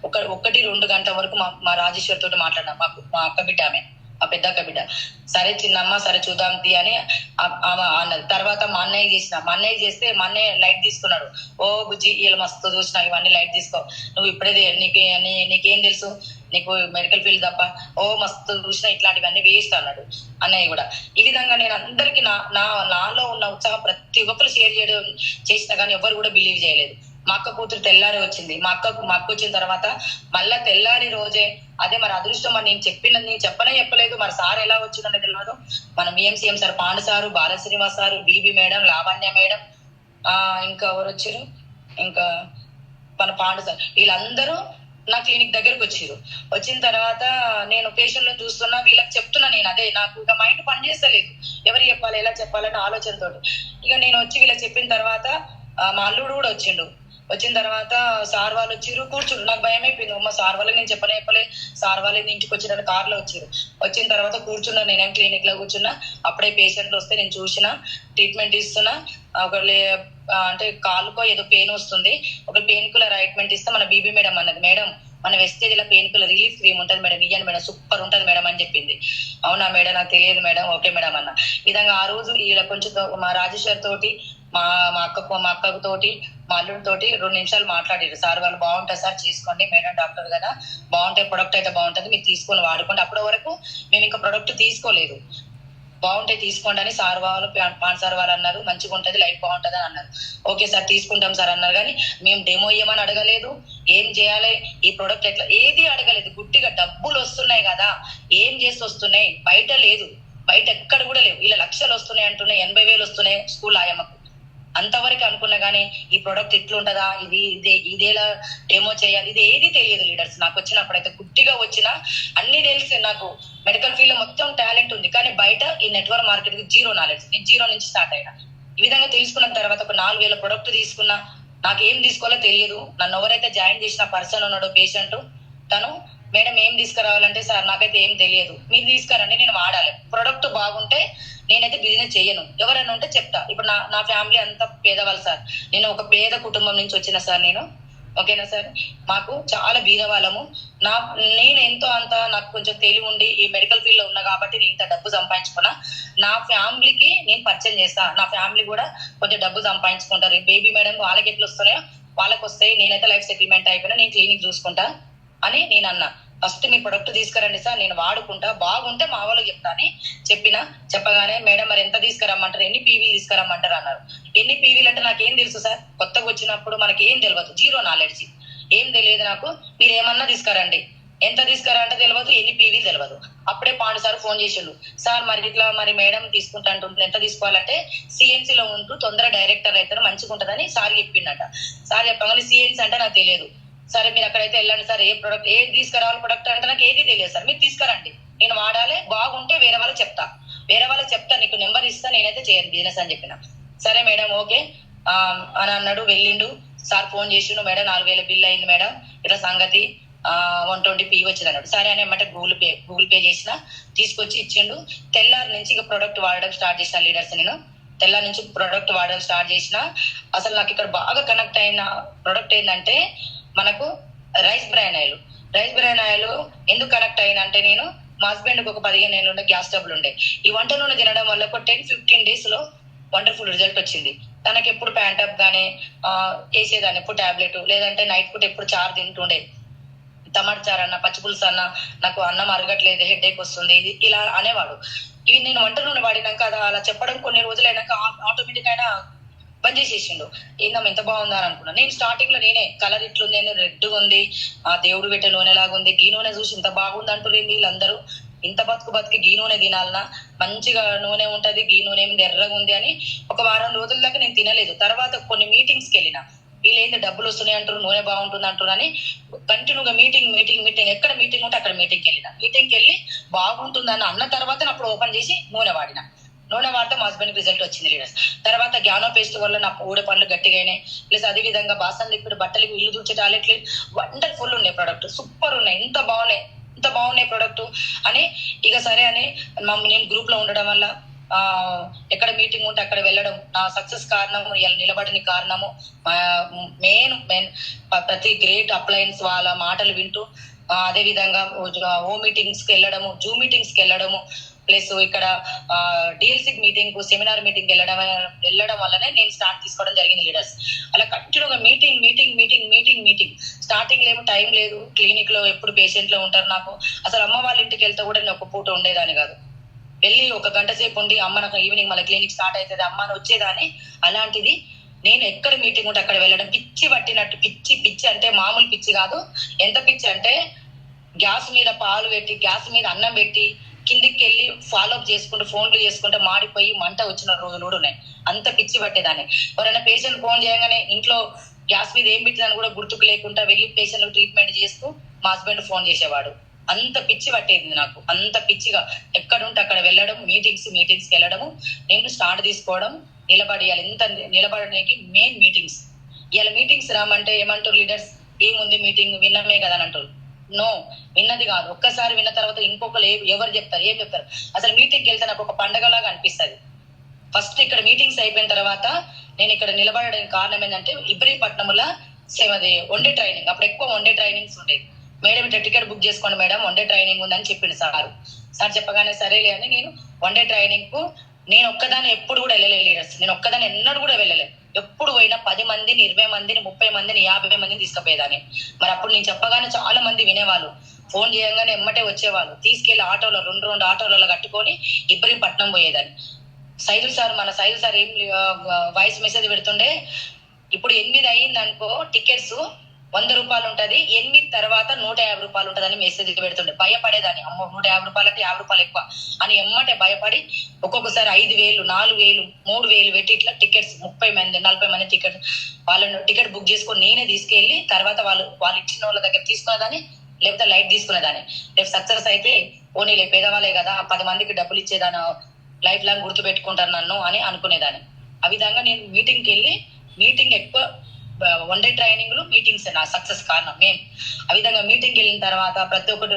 1-2 గంటల వరకు మా రాజేశ్వరి తోటి మాట్లాడినా. మా అక్క బిడ్డ, ఆమె ఆ పెద్ద అక్క బిడ్డ, సరే చిన్నమ్మ సరే చూద్దాం తీ అని ఆమె అన్నది. తర్వాత మా అన్నయ్య చేస్తే మా అన్నయ్య లైట్ తీసుకున్నాడు. ఓ బుజ్జి వీళ్ళు మస్తు చూసినా, ఇవన్నీ లైట్ తీసుకో, నువ్వు ఇప్పుడే నీకేం తెలుసు, నీకు మెడికల్ ఫీల్డ్ తప్ప, ఓ మస్తు చూసినా, ఇట్లాంటివన్నీ వేస్ట్ అన్నాడు అన్నయ్య కూడా. ఈ విధంగా నేను అందరికి నాలో ఉన్న ఉత్సాహం ప్రతి ఒక్కరు షేర్ చేసినా కానీ ఎవరు కూడా బిలీవ్ చేయలేదు. మా అక్క కూతురు తెల్లారి వచ్చింది. మా అక్క వచ్చిన తర్వాత మళ్ళా తెల్లారి రోజే అదే మరి అదృష్టం. మరి నేను చెప్పలేదు. మరి సార్ ఎలా వచ్చిందనే తెలియదు. మన BMCM sir, Pandu sir, Balasrinivas sir, Bibi madam, Lavanya madam, ఇంకా ఎవరు వచ్చారు, ఇంకా మన పాండు సార్, వీళ్ళందరూ నా క్లినిక్ దగ్గరకు వచ్చిన తర్వాత నేను పేషెంట్ చూస్తున్నా, వీళ్ళకి చెప్తున్నా. నేను అదే నాకు ఇక మైండ్ పనిచేస్తలేదు, ఎవరు చెప్పాలి, ఎలా చెప్పాలనే ఆలోచనతో ఇక నేను వచ్చి వీళ్ళకి చెప్పిన తర్వాత మా అల్లుడు కూడా వచ్చిన తర్వాత సార్ వాళ్ళు వచ్చిర్రు, కూర్చుండు. నాకు భయం అయిపోయింది. అమ్మ సార్ వాళ్ళకి నేను చెప్పలే, సార్ వాళ్ళే ఇంటికి వచ్చిన కార్లో వచ్చిన తర్వాత కూర్చున్నా. నేనేం క్లినిక్ లో కూర్చున్నా. అప్పుడే పేషెంట్లు వస్తే నేను చూసిన, ట్రీట్మెంట్ ఇస్తున్నా. అంటే కాలుకో ఏదో పెయిన్ వస్తుంది, ఒక పెయిన్ కిల్లర్ ఆయింట్మెంట్ ఇస్తే మన బీబీ మేడం అన్నది, మేడం మన వెస్టేజ్ ఇలా పెయిన్ కిల్లర్ రిలీఫ్ క్రీమ్ ఉంటుంది మేడం, ఇయ్యండి మేడం, సూపర్ ఉంటుంది మేడం అని చెప్పింది. అవునా మేడం, నాకు తెలియదు మేడం, ఓకే మేడం అన్న. విధంగా ఆ రోజు ఇలా కొంచెం మా రాజేశ్వర్ తోటి, మా అక్కకు తోటి, మా అల్లుడి తోటి 2 నిమిషాలు మాట్లాడారు. సార్ వాళ్ళు బాగుంటుంది సార్, చేసుకోండి, మేడం డాక్టర్ కదా, బాగుంటాయి, ప్రొడక్ట్ అయితే బాగుంటుంది, మీరు తీసుకొని వాడుకోండి. అప్పటి వరకు మేము ఇంకా ప్రొడక్ట్ తీసుకోలేదు. బాగుంటాయి తీసుకోండి అని సార్ వాళ్ళు, పాన్ సార్ వాళ్ళు అన్నారు. మంచిగా ఉంటుంది, లైఫ్ బాగుంటుంది అని అన్నారు. ఓకే సార్ తీసుకుంటాం సార్ అన్నారు. కానీ మేము డెమో ఇవ్వమని అడగలేదు, ఏం చేయాలి, ఈ ప్రొడక్ట్ ఎట్లా, ఏది అడగలేదు. గుట్టిగా డబ్బులు వస్తున్నాయి కదా, ఏం చేసి వస్తున్నాయి, బయట ఎక్కడ కూడా లేవు. ఇలా లక్షలు వస్తున్నాయి అంటున్నాయి, 80,000 వస్తున్నాయి స్కూల్ ఆయమ్మకు, అంతవరకు అనుకున్నా. కానీ ఈ ప్రొడక్ట్ ఇట్లుంటదా, ఇదేలా డెమో చేయాలి, ఇది ఏది తెలియదు లీడర్స్. నాకు వచ్చినప్పుడైతే గుట్టిగా వచ్చినా అన్ని తెలిసి, నాకు మెడికల్ ఫీల్డ్ లో మొత్తం టాలెంట్ ఉంది, కానీ బయట ఈ నెట్వర్క్ మార్కెట్ కి 0 నాలెడ్జ్. నేను 0 నుంచి స్టార్ట్ అయినా. ఈ విధంగా తెలుసుకున్న తర్వాత ఒక 4,000 ప్రొడక్ట్ తీసుకున్నా. నాకు ఏం తీసుకోవాలో తెలియదు. నన్ను ఎవరైతే జాయిన్ చేసిన పర్సన్ ఉన్నాడో పేషెంట్, తను మేడం ఏం తీసుకురావాలంటే, సార్ నాకైతే ఏం తెలియదు, మీరు తీసుకురండి, నేను వాడాలి, ప్రొడక్ట్ బాగుంటే నేనైతే బిజినెస్ చేయను, ఎవరైనా ఉంటే చెప్తా. ఇప్పుడు నా ఫ్యామిలీ అంతా పేదవాళ్ళు సార్, నేను ఒక పేద కుటుంబం నుంచి వచ్చిన సార్ నేను, ఓకేనా సార్. మాకు చాలా బీదవాళ్ళము. నేను ఎంతో అంత నాకు కొంచెం తెలివి ఉండి ఈ మెడికల్ ఫీల్డ్ లో ఉన్నా కాబట్టి నేను ఇంత డబ్బు సంపాదించుకున్నా. నా ఫ్యామిలీకి నేను పరిచయం చేస్తా, నా ఫ్యామిలీ కూడా కొంచెం డబ్బు సంపాదించుకుంటారు. బేబీ మేడం వాళ్ళకి ఎట్లు వస్తున్నాయో వాళ్ళకి వస్తాయి, నేనైతే లైఫ్ సెటిల్మెంట్ అయిపోయినా, నేను క్లినిక్ చూసుకుంటా అని నేను అన్నా. ఫస్ట్ మీ ప్రొడక్ట్ తీసుకురండి సార్, నేను వాడుకుంటా, బాగుంటే మా వాళ్ళకి చెప్తా అని చెప్పగానే మేడం మరి ఎంత తీసుకురమ్మంటారు, ఎన్ని పీవీలు తీసుకురమ్మంటారు అన్నారు. ఎన్ని పీవీలు అంటే నాకేం తెలుసు సార్, కొత్తగా వచ్చినప్పుడు మనకి ఏం తెలియదు, 0 నాలెడ్జ్, ఏం తెలియదు నాకు. మీరు ఏమన్నా తీసుకురండి, ఎంత తీసుకురా అంటే తెలియదు, ఎన్ని పీవీ తెలియదు. అప్పుడే పాండు సార్ ఫోన్ చేసిండు, సార్ మరి ఇట్లా మరి మేడం తీసుకుంటా అంటుంది, ఎంత తీసుకోవాలంటే CNC లో ఉంటూ తొందర డైరెక్టర్ అయితే మంచిగా ఉంటదని సార్ చెప్పిండట. సార్ చెప్పగానే CNC అంటే నాకు తెలియదు. సరే మీరు అక్కడైతే వెళ్ళండి సార్, ఏ ప్రొడక్ట్ ఏది తీసుకురావాలి ప్రొడక్ట్ అంటే నాకు ఏది తెలియదు సార్, మీరు తీసుకురండి, నేను వాడాలి, బాగుంటే వేరే వాళ్ళకి చెప్తా, నీకు నెంబర్ ఇస్తా, నేనైతే చేయను బిజినెస్ అని చెప్పిన. సరే మేడం ఓకే అని అన్నాడు. వెళ్ళిండు సార్, ఫోన్ చేసిండు, మేడం 4,000 బిల్ అయింది మేడం, ఇట్లా సంగతి 120 పీ వచ్చింది అన్నాడు. సరే అని ఏమంటే గూగుల్ పే చేసిన, తీసుకొచ్చి ఇచ్చిండు. తెల్లారి నుంచి ఇక ప్రొడక్ట్ వాడడం స్టార్ట్ చేసిన లీడర్స్. నేను తెల్లారి నుంచి ప్రొడక్ట్ వాడడం స్టార్ట్ చేసిన. అసలు నాకు ఇక్కడ బాగా కనెక్ట్ అయిన ప్రొడక్ట్ ఏంటంటే మనకు రైస్ బ్రాన్ ఆయిల్ ఎందుకు కనెక్ట్ అయినా అంటే, నేను మా హస్బెండ్ కి ఒక 15 ఏళ్ళు ఉండే గ్యాస్ ట్రబుల్ ఉండే. ఈ వంట నూనె తినడం వల్ల ఒక 10-15 days లో వండర్ఫుల్ రిజల్ట్ వచ్చింది. తనకి ఎప్పుడు ప్యాంటప్ గానీ వేసేదాన్ని, ఎప్పుడు టాబ్లెట్, లేదంటే నైట్ పూట ఎప్పుడు చారు తింటుండే, టమాటా చారు అన్న, పచ్చిపులుసు అన్న, నాకు అన్నం అరగట్లేదు, హెడేక్ వస్తుంది, ఇలా అనేవాడు. ఇవి నేను వంట నూనె వాడినాక అలా చెప్పడం కొన్ని రోజులైనాక ఆటోమేటిక్ అయినా బంద్ చేసేసిండు. ఏందమ్మా ఎంత బాగుందా అని అనుకున్నా. నేను స్టార్టింగ్ లో నేనే కలర్ ఇట్లుంది, రెడ్ ఉంది, ఆ దేవుడు పెట్టే నూనె లాగా ఉంది, గీ నూనె చూసి ఇంత బాగుంది అంటున్నారు వీళ్ళందరూ, ఇంత బతికి గీ నూనె తినాలనా, మంచిగా నూనె ఉంటది, గీ నూనె ఏమి ఎర్రగా ఉంది అని ఒక వారం రోజుల దాకా నేను తినలేదు. తర్వాత కొన్ని మీటింగ్స్కి వెళ్ళిన, వీళ్ళేంది డబ్బులు వస్తున్నాయి అంటారు, నూనె బాగుంటుంది అంటారు అని కంటిన్యూగా మీటింగ్ ఎక్కడ మీటింగ్ ఉంటే అక్కడ మీటింగ్కి వెళ్ళి బాగుంటుందని అన్న తర్వాత అప్పుడు ఓపెన్ చేసి నూనె వాడితే మా హస్బెండ్ రిజల్ట్ వచ్చింది లీడర్స్. తర్వాత గ్యానో పేస్ట్ వల్ల నా ఊడ పనులు గట్టిగా అయినాయి. ప్లస్ అదే విధంగా బాసన్ లిక్విడ్, బట్టలు, ఇల్లు తుడిచే టాయిలెట్లు వండర్ఫుల్ ఉన్నాయి, ప్రొడక్ట్ సూపర్ ఉన్నాయి, ఇంత బాగున్నాయి ప్రొడక్ట్ అని. ఇక సరే అని నేను గ్రూప్ లో ఉండడం వల్ల ఎక్కడ మీటింగ్ ఉంటే అక్కడ వెళ్ళడం, నా సక్సెస్ కారణము, ఇలా నిలబడిన కారణము మెయిన్ ప్రతి గ్రేట్ అప్లయన్స్ వాళ్ళ మాటలు వింటూ, అదే విధంగా మీటింగ్స్ కి వెళ్ళడము, జూమ్ మీటింగ్స్ కి వెళ్ళడము, ప్లస్ ఇక్కడ డిఎల్సి మీటింగ్, సెమినార్ మీటింగ్ వెళ్ళడం వల్లనే నేను స్టార్ట్ తీసుకోవడం జరిగింది లీడర్స్. అలా కంటిన్యూగా మీటింగ్. స్టార్టింగ్ లేమో టైం లేదు, క్లినిక్ లో ఎప్పుడు పేషెంట్ లో ఉంటారు. నాకు అసలు అమ్మ వాళ్ళ ఇంటికి వెళ్తే కూడా నేను ఒక పూట ఉండేదాన్ని కాదు, వెళ్ళి 1 గంట సేపు ఉండి అమ్మ నాకు ఈవినింగ్ మళ్ళీ క్లినిక్ స్టార్ట్ అవుతుంది అమ్మ అని వచ్చేదాన్ని. అలాంటిది నేను ఎక్కడ మీటింగ్ ఉంటే అక్కడ వెళ్ళడం, పిచ్చి పట్టినట్టు, పిచ్చి అంటే మామూలు పిచ్చి కాదు. ఎంత పిచ్చి అంటే గ్యాస్ మీద పాలు పెట్టి, గ్యాస్ మీద అన్నం పెట్టి, కిందికి వెళ్ళి ఫాలోఅప్ చేసుకుంటూ ఫోన్లు చేసుకుంటూ మాడిపోయి మంట వచ్చిన రోజులు కూడా ఉన్నాయి. అంత పిచ్చి పట్టేదాన్ని. ఎవరైనా పేషెంట్ ఫోన్ చేయగానే ఇంట్లో గ్యాస్ మీద ఏం పెట్టిందని కూడా గుర్తుకు లేకుండా వెళ్ళి పేషెంట్ ట్రీట్మెంట్ చేస్తూ మా హస్బెండ్ ఫోన్ చేసేవాడు. అంత పిచ్చి పట్టేది నాకు, అంత పిచ్చిగా ఎక్కడుంటే అక్కడ వెళ్ళడం, మీటింగ్స్కి వెళ్ళడము, నేను స్టార్ట్ తీసుకోవడం, నిలబడియాలి. ఎంత నిలబడడానికి మెయిన్ మీటింగ్స్. ఇలా మీటింగ్స్ రామంటే ఏమంటారు లీడర్స్, ఏముంది మీటింగ్ విన్నమే కదా అని అంటారు. నో, విన్నది కాదు. ఒక్కసారి విన్న తర్వాత ఇంకొకరు ఎవరు చెప్తారు, ఏం చెప్తారు. అసలు మీటింగ్కి వెళ్తే నాకు ఒక పండగలాగా అనిపిస్తుంది. ఫస్ట్ ఇక్కడ మీటింగ్స్ అయిపోయిన తర్వాత నేను ఇక్కడ నిలబడడానికి కారణం ఏంటంటే, ఇబ్రహీంపట్నంలో వన్డే ట్రైనింగ్, అప్పుడు ఎక్కువ వన్డే ట్రైనింగ్స్ ఉండేది. మేడం ఇట్లా టికెట్ బుక్ చేసుకోండి మేడం, వన్డే ట్రైనింగ్ ఉందని చెప్పిండు సార్ చెప్పగానే సరేలే అని నేను వన్డే ట్రైనింగ్ కు నేను ఒక్కదాన్ని ఎప్పుడు కూడా వెళ్ళలేదు లీడర్స్. నేను ఒక్కదాన్ని ఎన్నడూ కూడా వెళ్ళలేదు. ఎప్పుడు పోయినా 10 మందిని, 20 మందిని, 30 మందిని, 50 మందిని తీసుకుపోయేదాన్ని. మరి అప్పుడు నేను చెప్పగానే చాలా మంది వినేవాళ్ళు, ఫోన్ చేయగానే ఎమ్మటే వచ్చేవాళ్ళు. తీసుకెళ్లి ఆటోలో 2 ఆటోలలో కట్టుకొని ఇబ్రహీంపట్నం పోయేదాన్ని. మన సైదుల్ సార్ ఏం వాయిస్ మెసేజ్ పెడుతుండే, ఇప్పుడు 8 అయ్యింది అనుకో టికెట్స్ 100 రూపాయలు ఉంటది, 8 తర్వాత 150 రూపాయలు ఉంటదని మెసేజ్ పెడుతుండే. భయపడేదాన్ని, అమ్మో 150 రూపాయలు అంటే 50 రూపాయలు ఎక్కువ అని ఎమ్మటే భయపడి ఒక్కొక్కసారి 5,000, 4,000, 3,000 పెట్టి ఇట్లా టికెట్స్ 30 మంది, 40 మంది వాళ్ళని టికెట్ బుక్ చేసుకొని నేనే తీసుకెళ్లి తర్వాత వాళ్ళు ఇచ్చిన వాళ్ళ దగ్గర తీసుకునేదాన్ని, లేకపోతే లైట్ తీసుకునేదాన్ని. రేపు సక్సెస్ అయితే పోనీలే, పేదవాళ్ళే కదా, 10 మందికి డబ్బులు ఇచ్చేదాన్ని, లైఫ్ లాంగ్ గుర్తు పెట్టుకుంటారు నన్ను అని అనుకునేదాన్ని. ఆ విధంగా నేను మీటింగ్ ఎక్కువ వన్డే ట్రైనింగ్లు, మీటింగ్స్ నా సక్సెస్ కారణం మెయిన్. ఆ విధంగా మీటింగ్కి వెళ్ళిన తర్వాత ప్రతి ఒక్కటి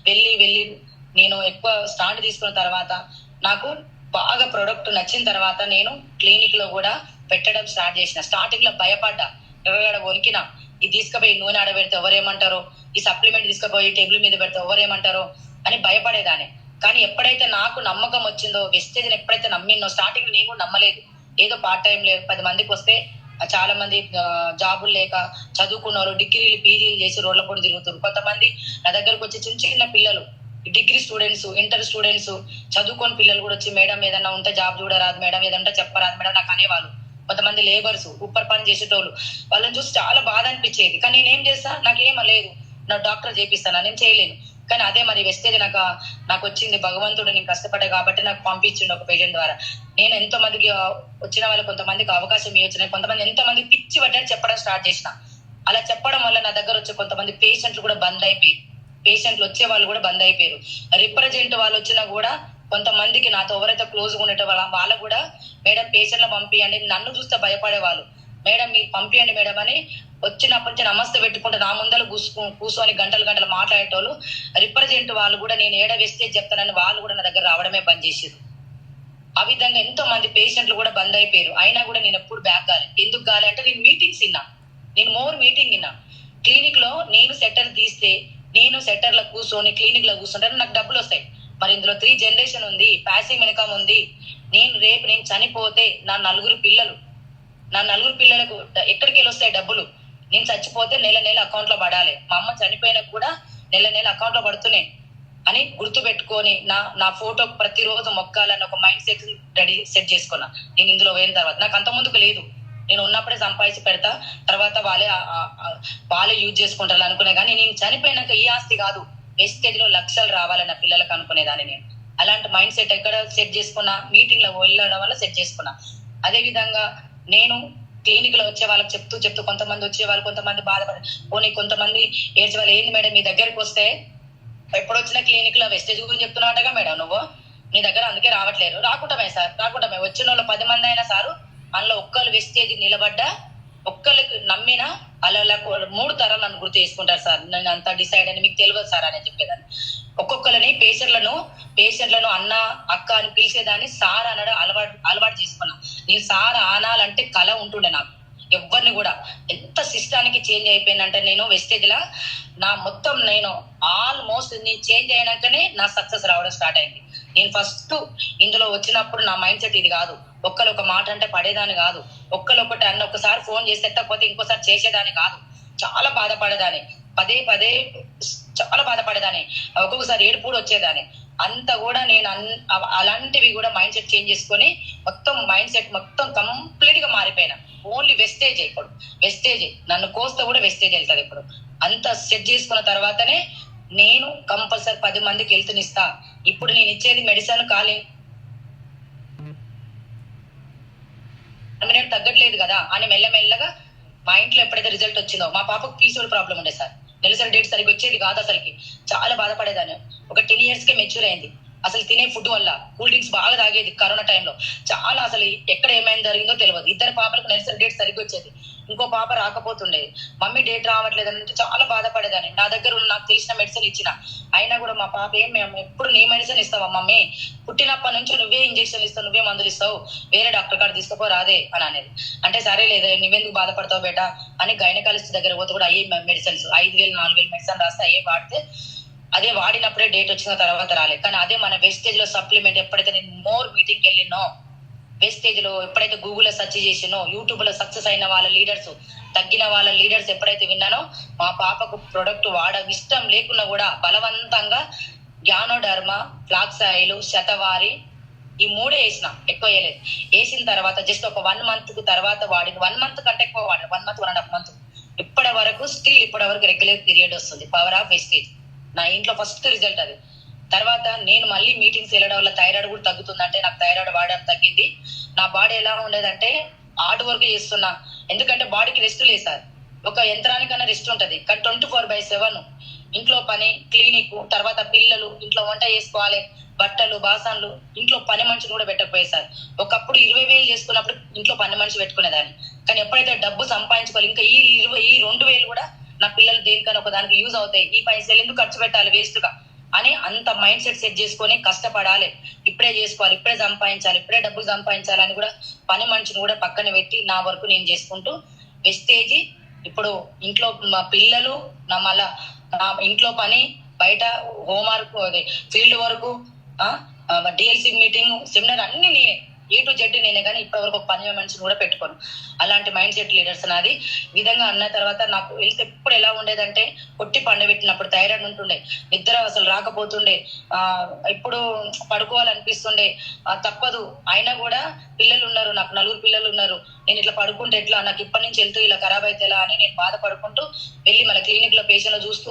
వెళ్ళి నేను ఎక్కువ స్టాండ్ తీసుకున్న తర్వాత నాకు బాగా ప్రొడక్ట్ నచ్చిన తర్వాత నేను క్లినిక్ లో కూడా పెట్టడం స్టార్ట్ చేసిన. స్టార్టింగ్ లో భయపడ్డా, ఎవరైనా వణికిన, ఇది తీసుకుపోయి నూనె ఆడబెడితే ఎవరేమంటారో, ఈ సప్లిమెంట్ తీసుకుపోయి టేబుల్ మీద పెడితే ఎవరేమంటారో అని భయపడేదాన్ని. కానీ ఎప్పుడైతే నాకు నమ్మకం వచ్చిందో, వెస్టేజ్ ఎప్పుడైతే నమ్మినో, స్టార్టింగ్ నేను కూడా నమ్మలేదు. ఏదో పార్ట్ టైం లేదు, 10 మందికి వస్తే చాలా మంది జాబులు లేక చదువుకున్నారు, డిగ్రీలు, పీజీలు చేసి రోడ్ల పొడి తిరుగుతారు. కొంతమంది నా దగ్గరకు వచ్చి చిన్న పిల్లలు, డిగ్రీ స్టూడెంట్స్, ఇంటర్ స్టూడెంట్స్, చదువుకొని పిల్లలు కూడా వచ్చి, మేడం ఏదన్నా ఉంటే జాబ్ చూడరాదు మేడం, ఏదంటే చెప్పరాదు మేడం నాకు అనేవాళ్ళు. కొంతమంది లేబర్స్, ఉప్పర్ పని చేసేటోళ్ళు, వాళ్ళని చూసి చాలా బాధ అనిపించేది. కానీ నేనేం చేస్తా, నాకేమో లేదు, నా డాక్టర్ చేపిస్తాను నేను చేయలేను. కానీ అదే మరి వెస్టేజ్ నాకు వచ్చింది, భగవంతుడు నేను కష్టపడ్డా కాబట్టి నాకు పంపించిండు ఒక పేషెంట్ ద్వారా. నేను ఎంతో మందికి వచ్చిన వాళ్ళు కొంతమందికి అవకాశం ఇవ్వచ్చు, కొంతమంది ఎంతో మంది పిచ్చి పడ్డారు చెప్పడం స్టార్ట్ చేసిన. అలా చెప్పడం వల్ల నా దగ్గర వచ్చే కొంతమంది పేషెంట్లు కూడా బంద్ అయిపోయారు, పేషెంట్లు వచ్చే వాళ్ళు కూడా బంద్ అయిపోయారు. రిప్రజెంట్ వాళ్ళు వచ్చినా కూడా కొంతమందికి నాతో ఎవరైతే క్లోజ్ గా ఉండేట వాళ్ళు కూడా మేడం పేషెంట్ల పంపియండి, నన్ను చూస్తే భయపడే వాళ్ళు, మేడం మీరు పంపియండి మేడం అని వచ్చినప్పటి నుంచి నమస్తే పెట్టుకుంటే నా ముందర కూర్చొని గంటలు గంటలు మాట్లాడేటోళ్ళు. రిప్రజెంట్ వాళ్ళు కూడా నేను ఏడ వెస్టేజ్ చెప్తానని వాళ్ళు కూడా నా దగ్గర రావడమే బంద్ చేసారు. ఆ విధంగా ఎంతో మంది పేషెంట్లు కూడా బంద్ అయిపోయారు. అయినా కూడా నేను ఎప్పుడు బ్యాక్ కాలే. ఎందుకు కాలే అంటే నేను మీటింగ్స్ విన్నా, నేను మోర్ మీటింగ్ విన్నా. క్లినిక్ లో నేను సెటర్ తీస్తే, నేను సెటర్ లో కూర్చొని క్లినిక్ లో కూర్చుంటే నాకు డబ్బులు వస్తాయి. మరి ఇందులో 3 జనరేషన్ ఉంది, ప్యాసివ్ ఇన్కమ్ ఉంది. రేపు నేను చనిపోతే నా నలుగురు పిల్లలకు ఎక్కడికి వెళ్ళి వస్తాయి డబ్బులు? నేను చచ్చిపోతే నెల నెల అకౌంట్ లో పడాలి, మా అమ్మ చనిపోయినా కూడా నెల నెల అకౌంట్ లో పడుతున్నాయి అని గుర్తు పెట్టుకొని నా ఫోటో ప్రతిరోజు మొక్కాలని ఒక మైండ్ సెట్ చేసుకున్నా. నేను ఇందులో పోయిన తర్వాత నాకు అంత ముందుకు లేదు, నేను ఉన్నప్పుడే సంపాదించి పెడతా, తర్వాత వాళ్ళే యూజ్ చేసుకుంటారు అనుకునే. కానీ నేను చనిపోయినాక ఈ ఆస్తి కాదు, వెస్టేజ్ లో లక్షలు రావాలి నా పిల్లలకు అనుకునేదాన్ని నేను. అలాంటి మైండ్ సెట్ ఎక్కడ సెట్ చేసుకున్నా, మీటింగ్ లో వెళ్ళడం వల్ల సెట్ చేసుకున్నా. అదే విధంగా నేను క్లినిక్ లో వచ్చే వాళ్ళకి చెప్తూ కొంతమంది వచ్చేవాళ్ళు, కొంతమంది బాధపడి పోనీ, కొంతమంది ఏడ్చే వాళ్ళు, ఏంది మేడం మీ దగ్గరికి వస్తే ఎప్పుడు వచ్చిన క్లినిక్ లో వెస్టేజ్ గురించి చెప్తున్నావుగా మేడం నువ్వు, నీ దగ్గర అందుకే రావట్లేరు. రాకుంటామే సార్, రాకుంటామే. వచ్చిన వాళ్ళు 10 మంది అయినా సారు, అందులో ఒక్కళ్ళు వెస్టేజ్ నిలబడ్డా, ఒక్కళ్ళకి నమ్మినా అలా 3 తరాలు నన్ను గుర్తు చేసుకుంటారు సార్. నేను అంతా డిసైడ్ అని మీకు తెలియదు సార్ అని చెప్పేదాన్ని. ఒక్కొక్కరిని పేషెంట్లను అన్న అక్క అని పిలిచేదాన్ని సార్ అనడం అలవాటు చేసుకున్నా. నేను సార్ ఆనాలంటే కళ ఉంటుండే నాకు. ఎవరిని కూడా ఎంత సిస్టానికి చేంజ్ అయిపోయినంటే నేను వెస్టేజ్ లా మొత్తం నేను ఆల్మోస్ట్ నేను చేంజ్ అయినాకనే నా సక్సెస్ రావడం స్టార్ట్ అయింది. నేను ఫస్ట్ ఇందులో వచ్చినప్పుడు నా మైండ్ సెట్ ఇది కాదు. ఒక మాట అంటే పడేదాన్ని కాదు, ఒకటి అన్న ఒకసారి ఫోన్ చేసి ఎత్తకపోతే ఇంకోసారి చేసేదాన్ని కాదు. చాలా బాధపడేదాన్ని, పదే చాలా బాధపడేదాన్ని, ఒక్కొక్కసారి ఏడుపు కూడా వచ్చేదాన్ని. అంత కూడా నేను అలాంటివి కూడా మైండ్ సెట్ చేంజ్ చేసుకొని మొత్తం మైండ్ సెట్ మొత్తం కంప్లీట్ గా మారిపోయినా. ఓన్లీ వెస్టేజ్, ఇప్పుడు వెస్టేజ్ నన్ను కోస్తే కూడా వెస్టేజ్ వెళ్తుంది. ఇప్పుడు అంత సెట్ చేసుకున్న తర్వాతనే నేను కంపల్సరీ 10 మందికి వెళ్తునిస్తా. ఇప్పుడు నేను ఇచ్చేది మెడిసిన్ ఖాళీ తగ్గట్లేదు కదా అని మెల్లమెల్లగా మా ఇంట్లో ఎప్పుడైతే రిజల్ట్ వచ్చిందో, మా పాపకు పీసీఓడి ప్రాబ్లం ఉండే సార్, నెలసరి డేట్ సరిగ్గా వచ్చేది కాదు అసలుకి, చాలా బాధపడేదాన్ని. ఒక 10 years కే మెచ్యూర్ అయింది. అసలు తినే ఫుడ్ వల్ల కూల్ డ్రింక్స్ బాగా తాగేది కరోనా టైంలో, చాలా అసలు ఎక్కడ ఏమైనా జరిగిందో తెలియదు. 2 పాపలకు నెలసరి డేట్ సరిగ్గా వచ్చేది, ఇంకో పాప రాకపోతుండేది. మమ్మీ డేట్ రావట్లేదు అంటే చాలా బాధపడేదాన్ని. నా దగ్గర నాకు తెలిసిన మెడిసిన్ ఇచ్చిన, అయినా కూడా మా పాప మేము ఎప్పుడు నీ మెడిసిన్ ఇస్తావా మమ్మీ, పుట్టినప్పటి నుంచి నువ్వే ఇంజక్షన్ ఇస్తావు, నువ్వే మందులు ఇస్తావు, వేరే డాక్టర్ కాడ తీసుకోపో రాదే అని అనేది. అంటే సరే లేదా నువ్వెందుకు బాధపడతావు బేటా అని గైనకాలజిస్ట్ దగ్గర పోతే కూడా అయ్యే మెడిసిన్స్ 5,000 4,000 మెడిసిన్ రాస్తే అయ్యే వాడితే, అదే వాడినప్పుడే డేట్ వచ్చిన తర్వాత రాలేదు. కానీ అదే మన వెస్టేజ్ లో సప్లిమెంట్ ఎప్పుడైతే నేను మోర్ మీటింగ్కి వెళ్ళినో, వెస్టేజ్ లో ఎప్పుడైతే గూగుల్లో సెర్చ్ చేసినో, యూట్యూబ్ లో సక్సెస్ అయిన వాళ్ళ లీడర్స్, తగ్గిన వాళ్ళ లీడర్స్ ఎప్పుడైతే విన్నానో, మా పాపకు ప్రొడక్ట్ ఇష్టం లేకున్నా కూడా బలవంతంగా జ్ఞానోడర్మ, ఫ్లాక్స్ ఆయిల్, శతవారి ఈ 3 వేసిన, ఎక్కువ వేయలేదు. వేసిన తర్వాత జస్ట్ ఒక 1 month తర్వాత వాడింది. 1 month కంటే ఎక్కువ వాడింది, 1 month 1.5 month. ఇప్పటి వరకు రెగ్యులర్ పీరియడ్ వస్తుంది. పవర్ ఆఫ్ వెస్టేజ్ నా ఇంట్లో ఫస్ట్ రిజల్ట్ అది. తర్వాత నేను మళ్ళీ మీటింగ్స్ వెళ్ళడం వల్ల థైరాయిడ్ కూడా తగ్గుతుంది. అంటే నాకు థైరాయిడ్ వాడడం తగ్గింది. నా బాడీ ఎలా ఉండేదంటే హార్డ్ వర్క్ చేస్తున్నా, ఎందుకంటే బాడీకి రెస్ట్ లేదు సార్. ఒక యంత్రానికన్నా రెస్ట్ ఉంటది, కానీ 24/7 ఇంట్లో పని, క్లినిక్, తర్వాత పిల్లలు, ఇంట్లో వంట చేసుకోవాలి, బట్టలు, బాసన్లు, ఇంట్లో పని మనిషిని కూడా పెట్టకపోయే సార్. ఒకప్పుడు 20,000 చేసుకున్నప్పుడు ఇంట్లో పని మనిషి పెట్టుకునేదాన్ని. కానీ ఎప్పుడైతే డబ్బు సంపాదించుకోవాలి, ఇంకా ఈ 2,000 కూడా నా పిల్లలు దేనికైనా ఒక దానికి యూజ్ అవుతాయి, ఈ పైసలు ఎందుకు ఖర్చు పెట్టాలి వేస్ట్ గా అని అంత మైండ్ సెట్ చేసుకొని కష్టపడాలి, ఇప్పుడే చేసుకోవాలి, ఇప్పుడే సంపాదించాలి, ఇప్పుడే డబ్బులు సంపాదించాలి అని కూడా పని మనిషిని కూడా పక్కన పెట్టి నా వరకు నేను చేసుకుంటూ వెస్టేజ్. ఇప్పుడు ఇంట్లో మా పిల్లలు, నా ఇంట్లో పని, బయట homework, field work, DLC meeting, seminar అన్ని నేనే. A to Z నేనే కానీ ఇప్పటివరకు ఒక పని మనిషిని కూడా పెట్టుకోను. అలాంటి మైండ్ సెట్ లీడర్స్ నాది. విధంగా అన్న తర్వాత నాకు హెల్త్ ఎప్పుడు ఎలా ఉండేదంటే కొట్టి పండబెట్టినప్పుడు థైరాయిడ్ ఉంటుండే, నిద్ర అసలు రాకపోతుండే, ఇప్పుడు పడుకోవాలనిపిస్తుండే, తప్పదు. అయినా కూడా పిల్లలు ఉన్నారు, నాకు 4 పిల్లలు ఉన్నారు, నేను ఇట్లా పడుకుంటే ఎట్లా, నాకు ఇప్పటి నుంచి హెల్త్ ఇలా ఖరాబ్ అయితే ఎలా అని నేను బాధపడుకుంటూ వెళ్ళి మన క్లినిక్ లో పేషెంట్ చూస్తూ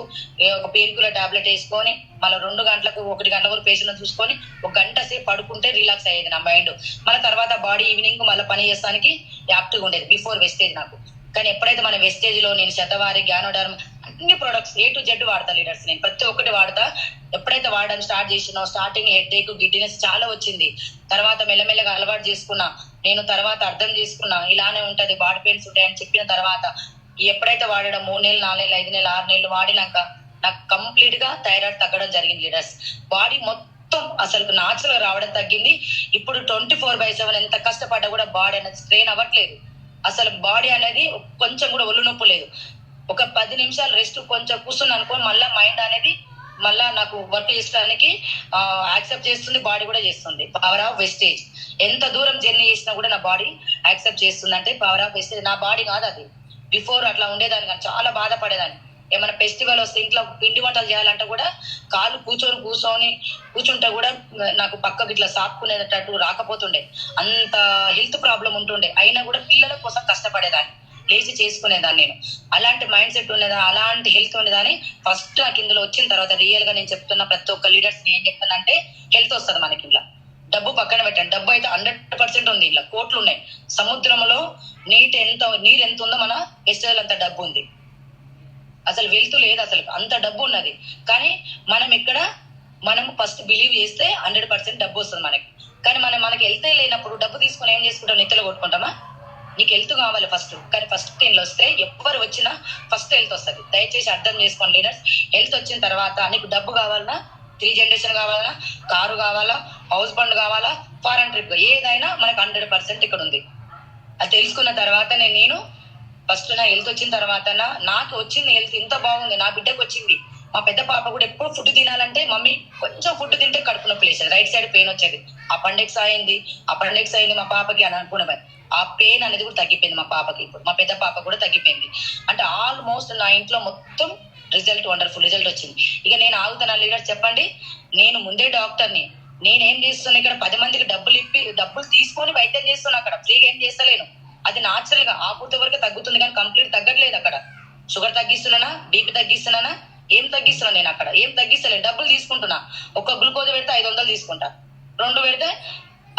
ఒక పెయిన్ కిల్లర్ టాబ్లెట్ వేసుకొని మళ్ళీ 2 గంటలకు 1 గంట వరకు పేషెంట్ చూసుకొని 1 గంట సేపు పడుకుంటే రిలాక్స్ అయ్యేది నా మైండ్. మళ్ళీ తర్వాత బాడీ ఈవినింగ్ మళ్ళీ పని చేస్తానికి యాక్టివ్గా ఉండేది బిఫోర్ వెస్టేజ్ నాకు. కానీ ఎప్పుడైతే మన వెస్టేజ్ లో నేను శతవారి, గ్యానోడర్మ్ అన్ని ప్రొడక్ట్స్ A to Z వాడతా లీడర్స్. నేను ప్రతి ఒక్కటి వాడతా. ఎప్పుడైతే వాడడం స్టార్ట్ చేసినో స్టార్టింగ్ హెడ్ ఏక్, గిడ్డినెస్ చాలా వచ్చింది. తర్వాత మెల్లమెల్లగా అలవాటు చేసుకున్నా. నేను తర్వాత అర్థం చేసుకున్నా ఇలానే ఉంటది, బాడీ పెయిన్స్ ఉంటాయని చెప్పిన తర్వాత ఎప్పుడైతే వాడడం 3 నెలలు, 4 నెలలు, 5 నెలలు, 6 నెలలు వాడినాక నాకు కంప్లీట్ గా థైరాయిడ్ తగ్గడం జరిగింది లీడర్స్. బాడీ మొత్తం అసలు నాచురల్ గా రావడం తగ్గింది. ఇప్పుడు 24/7 ఎంత కష్టపడ్డా కూడా బాడీ అనేది స్ట్రెయిన్ అవ్వట్లేదు. అసలు బాడీ అనేది కొంచెం కూడా ఒళ్ళు నొప్పి లేదు. ఒక 10 నిమిషాలు రెస్ట్ కొంచెం కూర్చుని అనుకో మళ్ళీ మైండ్ అనేది మళ్ళా నాకు వర్క్ చేసుకోవడానికి యాక్సెప్ట్ చేస్తుంది, బాడీ కూడా చేస్తుంది. Power of wastage. ఎంత దూరం జర్నీ చేసినా కూడా నా బాడీ యాక్సెప్ట్ చేస్తుంది. అంటే పవర్ ఆఫ్ వెస్టేజ్. నా బాడీ కాదు అది. బిఫోర్ అట్లా ఉండేదాన్ని కానీ చాలా బాధపడేదాన్ని. ఏమైనా ఫెస్టివల్ వస్తే ఇంట్లో పిండి వంటలు చేయాలంటే కూడా కాళ్ళు కూర్చుంటే కూడా నాకు పక్కకు ఇట్లా సాపుకునేటట్టు రాకపోతుండే. అంత హెల్త్ ప్రాబ్లం ఉంటుండే. అయినా కూడా పిల్లల కోసం కష్టపడేదాన్ని, లేచి చేసుకునేదాన్ని నేను. అలాంటి మైండ్ సెట్ ఉండేదా, అలాంటి హెల్త్ ఉండేదాన్ని. ఫస్ట్ నాకు ఇందులో వచ్చిన తర్వాత రియల్ గా నేను చెప్తున్నా ప్రతి ఒక్క లీడర్స్ ఏం చెప్తున్నా అంటే హెల్త్ వస్తుంది మనకి. ఇలా డబ్బు పక్కన పెట్టండి, డబ్బు అయితే 100% ఉంది. ఇలా కోట్లు ఉన్నాయి. సముద్రంలో నీరు ఎంత ఉందో మన వెస్టేజ్ అంత డబ్బు ఉంది. అసలు వెళ్తూ లేదు, అసలు అంత డబ్బు ఉన్నది. కానీ మనం ఫస్ట్ బిలీవ్ చేస్తే 100% డబ్బు వస్తుంది మనకి. కానీ మనకి వెళ్తే లేనప్పుడు డబ్బు తీసుకుని ఏం చేసుకుంటాం, నెత్తలో కొట్టుకుంటామా? నీకు హెల్త్ కావాలి ఫస్ట్. కానీ ఫస్ట్ దీనిలో వస్తే ఎవ్వరు వచ్చినా ఫస్ట్ హెల్త్ వస్తుంది. దయచేసి అర్థం చేసుకోండి లీడర్స్. హెల్త్ వచ్చిన తర్వాత నీకు డబ్బు కావాలన్నా, 3 జనరేషన్ కావాలన్నా, కారు కావాలా, హౌస్ బండ్ కావాలా, ఫారెన్ ట్రిప్, ఏదైనా మనకు 100% ఇక్కడ ఉంది. అది తెలుసుకున్న తర్వాత నేను ఫస్ట్ నా హెల్త్ వచ్చిన తర్వాత నాకు వచ్చింది హెల్త్ ఇంత బాగుంది. నా బిడ్డకు వచ్చింది. మా పెద్ద పాప కూడా ఎప్పుడు ఫుడ్ తినాలంటే మమ్మీ కొంచెం ఫుడ్ తింటే కడుపు నొప్పి లేచేది, రైట్ సైడ్ పెయిన్ వచ్చేది. అపెండిక్స్ అయింది మా పాపకి అని అనుకునే. ఆ పెయిన్ అనేది కూడా తగ్గిపోయింది మా పాపకి. ఇప్పుడు మా పెద్ద పాప కూడా తగ్గిపోయింది. అంటే ఆల్మోస్ట్ నా ఇంట్లో మొత్తం రిజల్ట్, వండర్ఫుల్ రిజల్ట్ వచ్చింది. ఇక నేను ఆగుతున్నా లీడర్ చెప్పండి. నేను ముందే డాక్టర్ని. నేనేం చేస్తున్నా ఇక్కడ 10 మందికి డబ్బులు తీసుకొని వైద్యం చేస్తున్నా. అక్కడ ఫ్రీగా ఏం చేస్తలేను. అది నాచురల్ గా ఆకృతి వరకు తగ్గుతుంది కానీ కంప్లీట్ తగ్గట్లేదు. అక్కడ షుగర్ తగ్గిస్తున్నానా, బీపీ తగ్గిస్తున్నానా, ఏం తగ్గిస్తున్నా? నేను అక్కడ ఏం తగ్గిస్తలేను, డబ్బులు తీసుకుంటున్నా. ఒక గ్లూకోజ్ పెడితే 500 తీసుకుంటా, 2 పెడితే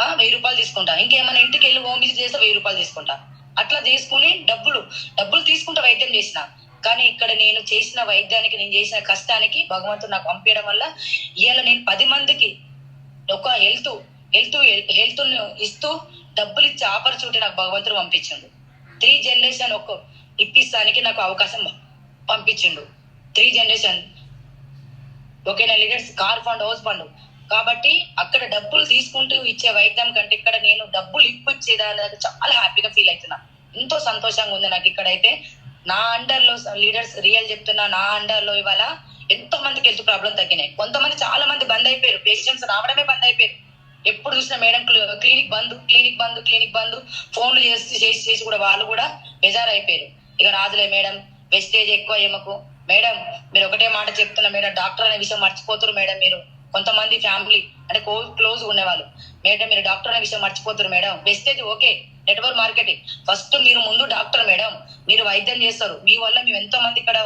1000 రూపాయలు తీసుకుంటా. ఇంకేమైనా ఇంటికి వెళ్ళి హోమ్ విజిట్ చేస్తే 1000 రూపాయలు తీసుకుంటా. అట్లా తీసుకుని డబ్బులు తీసుకుంటా వైద్యం చేసిన. కానీ ఇక్కడ నేను చేసిన వైద్యానికి, నేను చేసిన కష్టానికి భగవంతుడు నాకు పంపించడం వల్ల ఇవాళ నేను 10 మందికి ఒక హెల్త్ ఇస్తూ డబ్బులు ఇచ్చే ఆపర్చునిటీ నాకు భగవంతుడు పంపించిండు. 3 జనరేషన్ ఇప్పిస్తానికి నాకు అవకాశం పంపించిండు. 3 జనరేషన్. ఓకేనా leaders? Car fund, house fund. కాబట్టి అక్కడ డబ్బులు తీసుకుంటూ ఇచ్చే వైద్యం కంటే ఇక్కడ నేను డబ్బులు ఇప్పించేదాన్ని చాలా హ్యాపీగా ఫీల్ అవుతున్నా. ఎంతో సంతోషంగా ఉంది నాకు. ఇక్కడైతే నా అండర్ లో లీడర్స్ రియల్ చెప్తున్నా, నా అండర్ లో ఇవాళ ఎంతో మందికి హెల్త్ ప్రాబ్లం తగ్గినాయి. కొంతమంది చాలా మంది బంద్ అయిపోయారు, పేషెంట్స్ రావడమే బంద్ అయిపోయారు. ఎప్పుడు చూసినా మేడం క్లినిక్ బంద్ ఫోన్లు చేసి కూడా వాళ్ళు కూడా బెజార్ అయిపోయారు. ఇక రాదులే మేడం, వెస్టేజ్ ఎక్కువ ఏమకు మేడం. మీరు ఒకటే మాట చెప్తున్నా మేడం, డాక్టర్ అనే విషయం మర్చిపోతారు మేడం. మీరు కొంతమంది ఫ్యామిలీ అంటే క్లోజ్ ఉండేవాళ్ళు, మేడం మీరు డాక్టర్ అనే విషయం మర్చిపోతారు madam. Wastage okay, network marketing. First మీరు ముందు డాక్టర్ మేడం, మీరు వైద్యం చేస్తారు. మీ వల్ల మేము ఎంతో మంది ఇక్కడ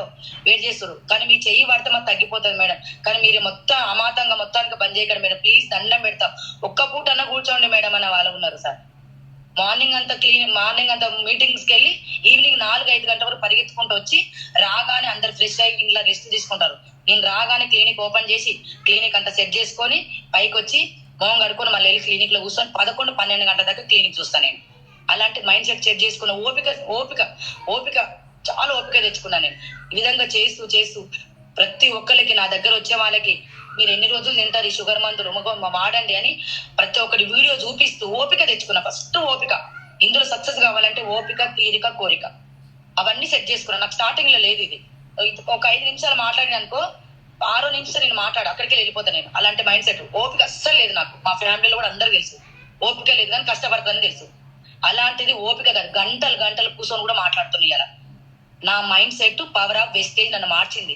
వెయిట్ చేస్తారు. కానీ మీ చెయ్యి పడితే మాకు తగ్గిపోతుంది మేడం. కానీ మీరు మొత్తం అమాతంగా మొత్తానికి బంద్ చేయకండి మేడం, ప్లీజ్ దండం పెడతాం. ఒక్క పూట అన్న కూర్చోండి మేడం అన్న వాళ్ళు ఉన్నారు సార్. మార్నింగ్ అంతా మీటింగ్స్కి వెళ్ళి ఈవినింగ్ 4-5 గంటల వరకు పరిగెత్తుకుంటూ వచ్చి రాగానే అందరు ఫ్రెష్ అయ్యి ఇంట్లో రెస్ట్ తీసుకుంటారు. నేను రాగానే క్లినిక్ ఓపెన్ చేసి క్లినిక్ అంతా సెట్ చేసుకొని పైకి వచ్చి మొహం కడుక్కొని మళ్ళీ వెళ్ళి క్లినిక్ లో కూర్చొని 11-12 గంటల దాకా క్లినిక్ చూస్తాను నేను. అలాంటి మైండ్ సెట్ చేసుకున్న ఓపిక చాలా ఓపిక తెచ్చుకున్నాను నేను. ఈ విధంగా చేస్తూ ప్రతి ఒక్కరికి, నా దగ్గర వచ్చే వాళ్ళకి మీరు ఎన్ని రోజులు తింటారు ఈ షుగర్ మందులు వాడండి అని ప్రతి ఒక్కటి వీడియో చూపిస్తూ ఓపిక తెచ్చుకున్నా. ఫస్ట్ ఓపిక. ఇందులో సక్సెస్ కావాలంటే ఓపిక, తీరిక, కోరిక అవన్నీ సెట్ చేసుకున్నా. నాకు స్టార్టింగ్ లో లేదు ఇది. ఒక 5 నిమిషాలు మాట్లాడిన అనుకో, 6వ నిమిషం నేను అక్కడికి వెళ్ళిపోతాను నేను. అలాంటి మైండ్ సెట్, ఓపిక అస్సలు లేదు నాకు. మా ఫ్యామిలీలో కూడా అందరూ తెలుసు. ఓపిక లేదు కానీ కష్టపడుతుందని తెలుసు. అలాంటిది ఓపిక కాదు, గంటలు గంటలు కూర్చొని కూడా మాట్లాడుతుంది. ఇలా నా mindset power of wastage నన్ను మార్చింది.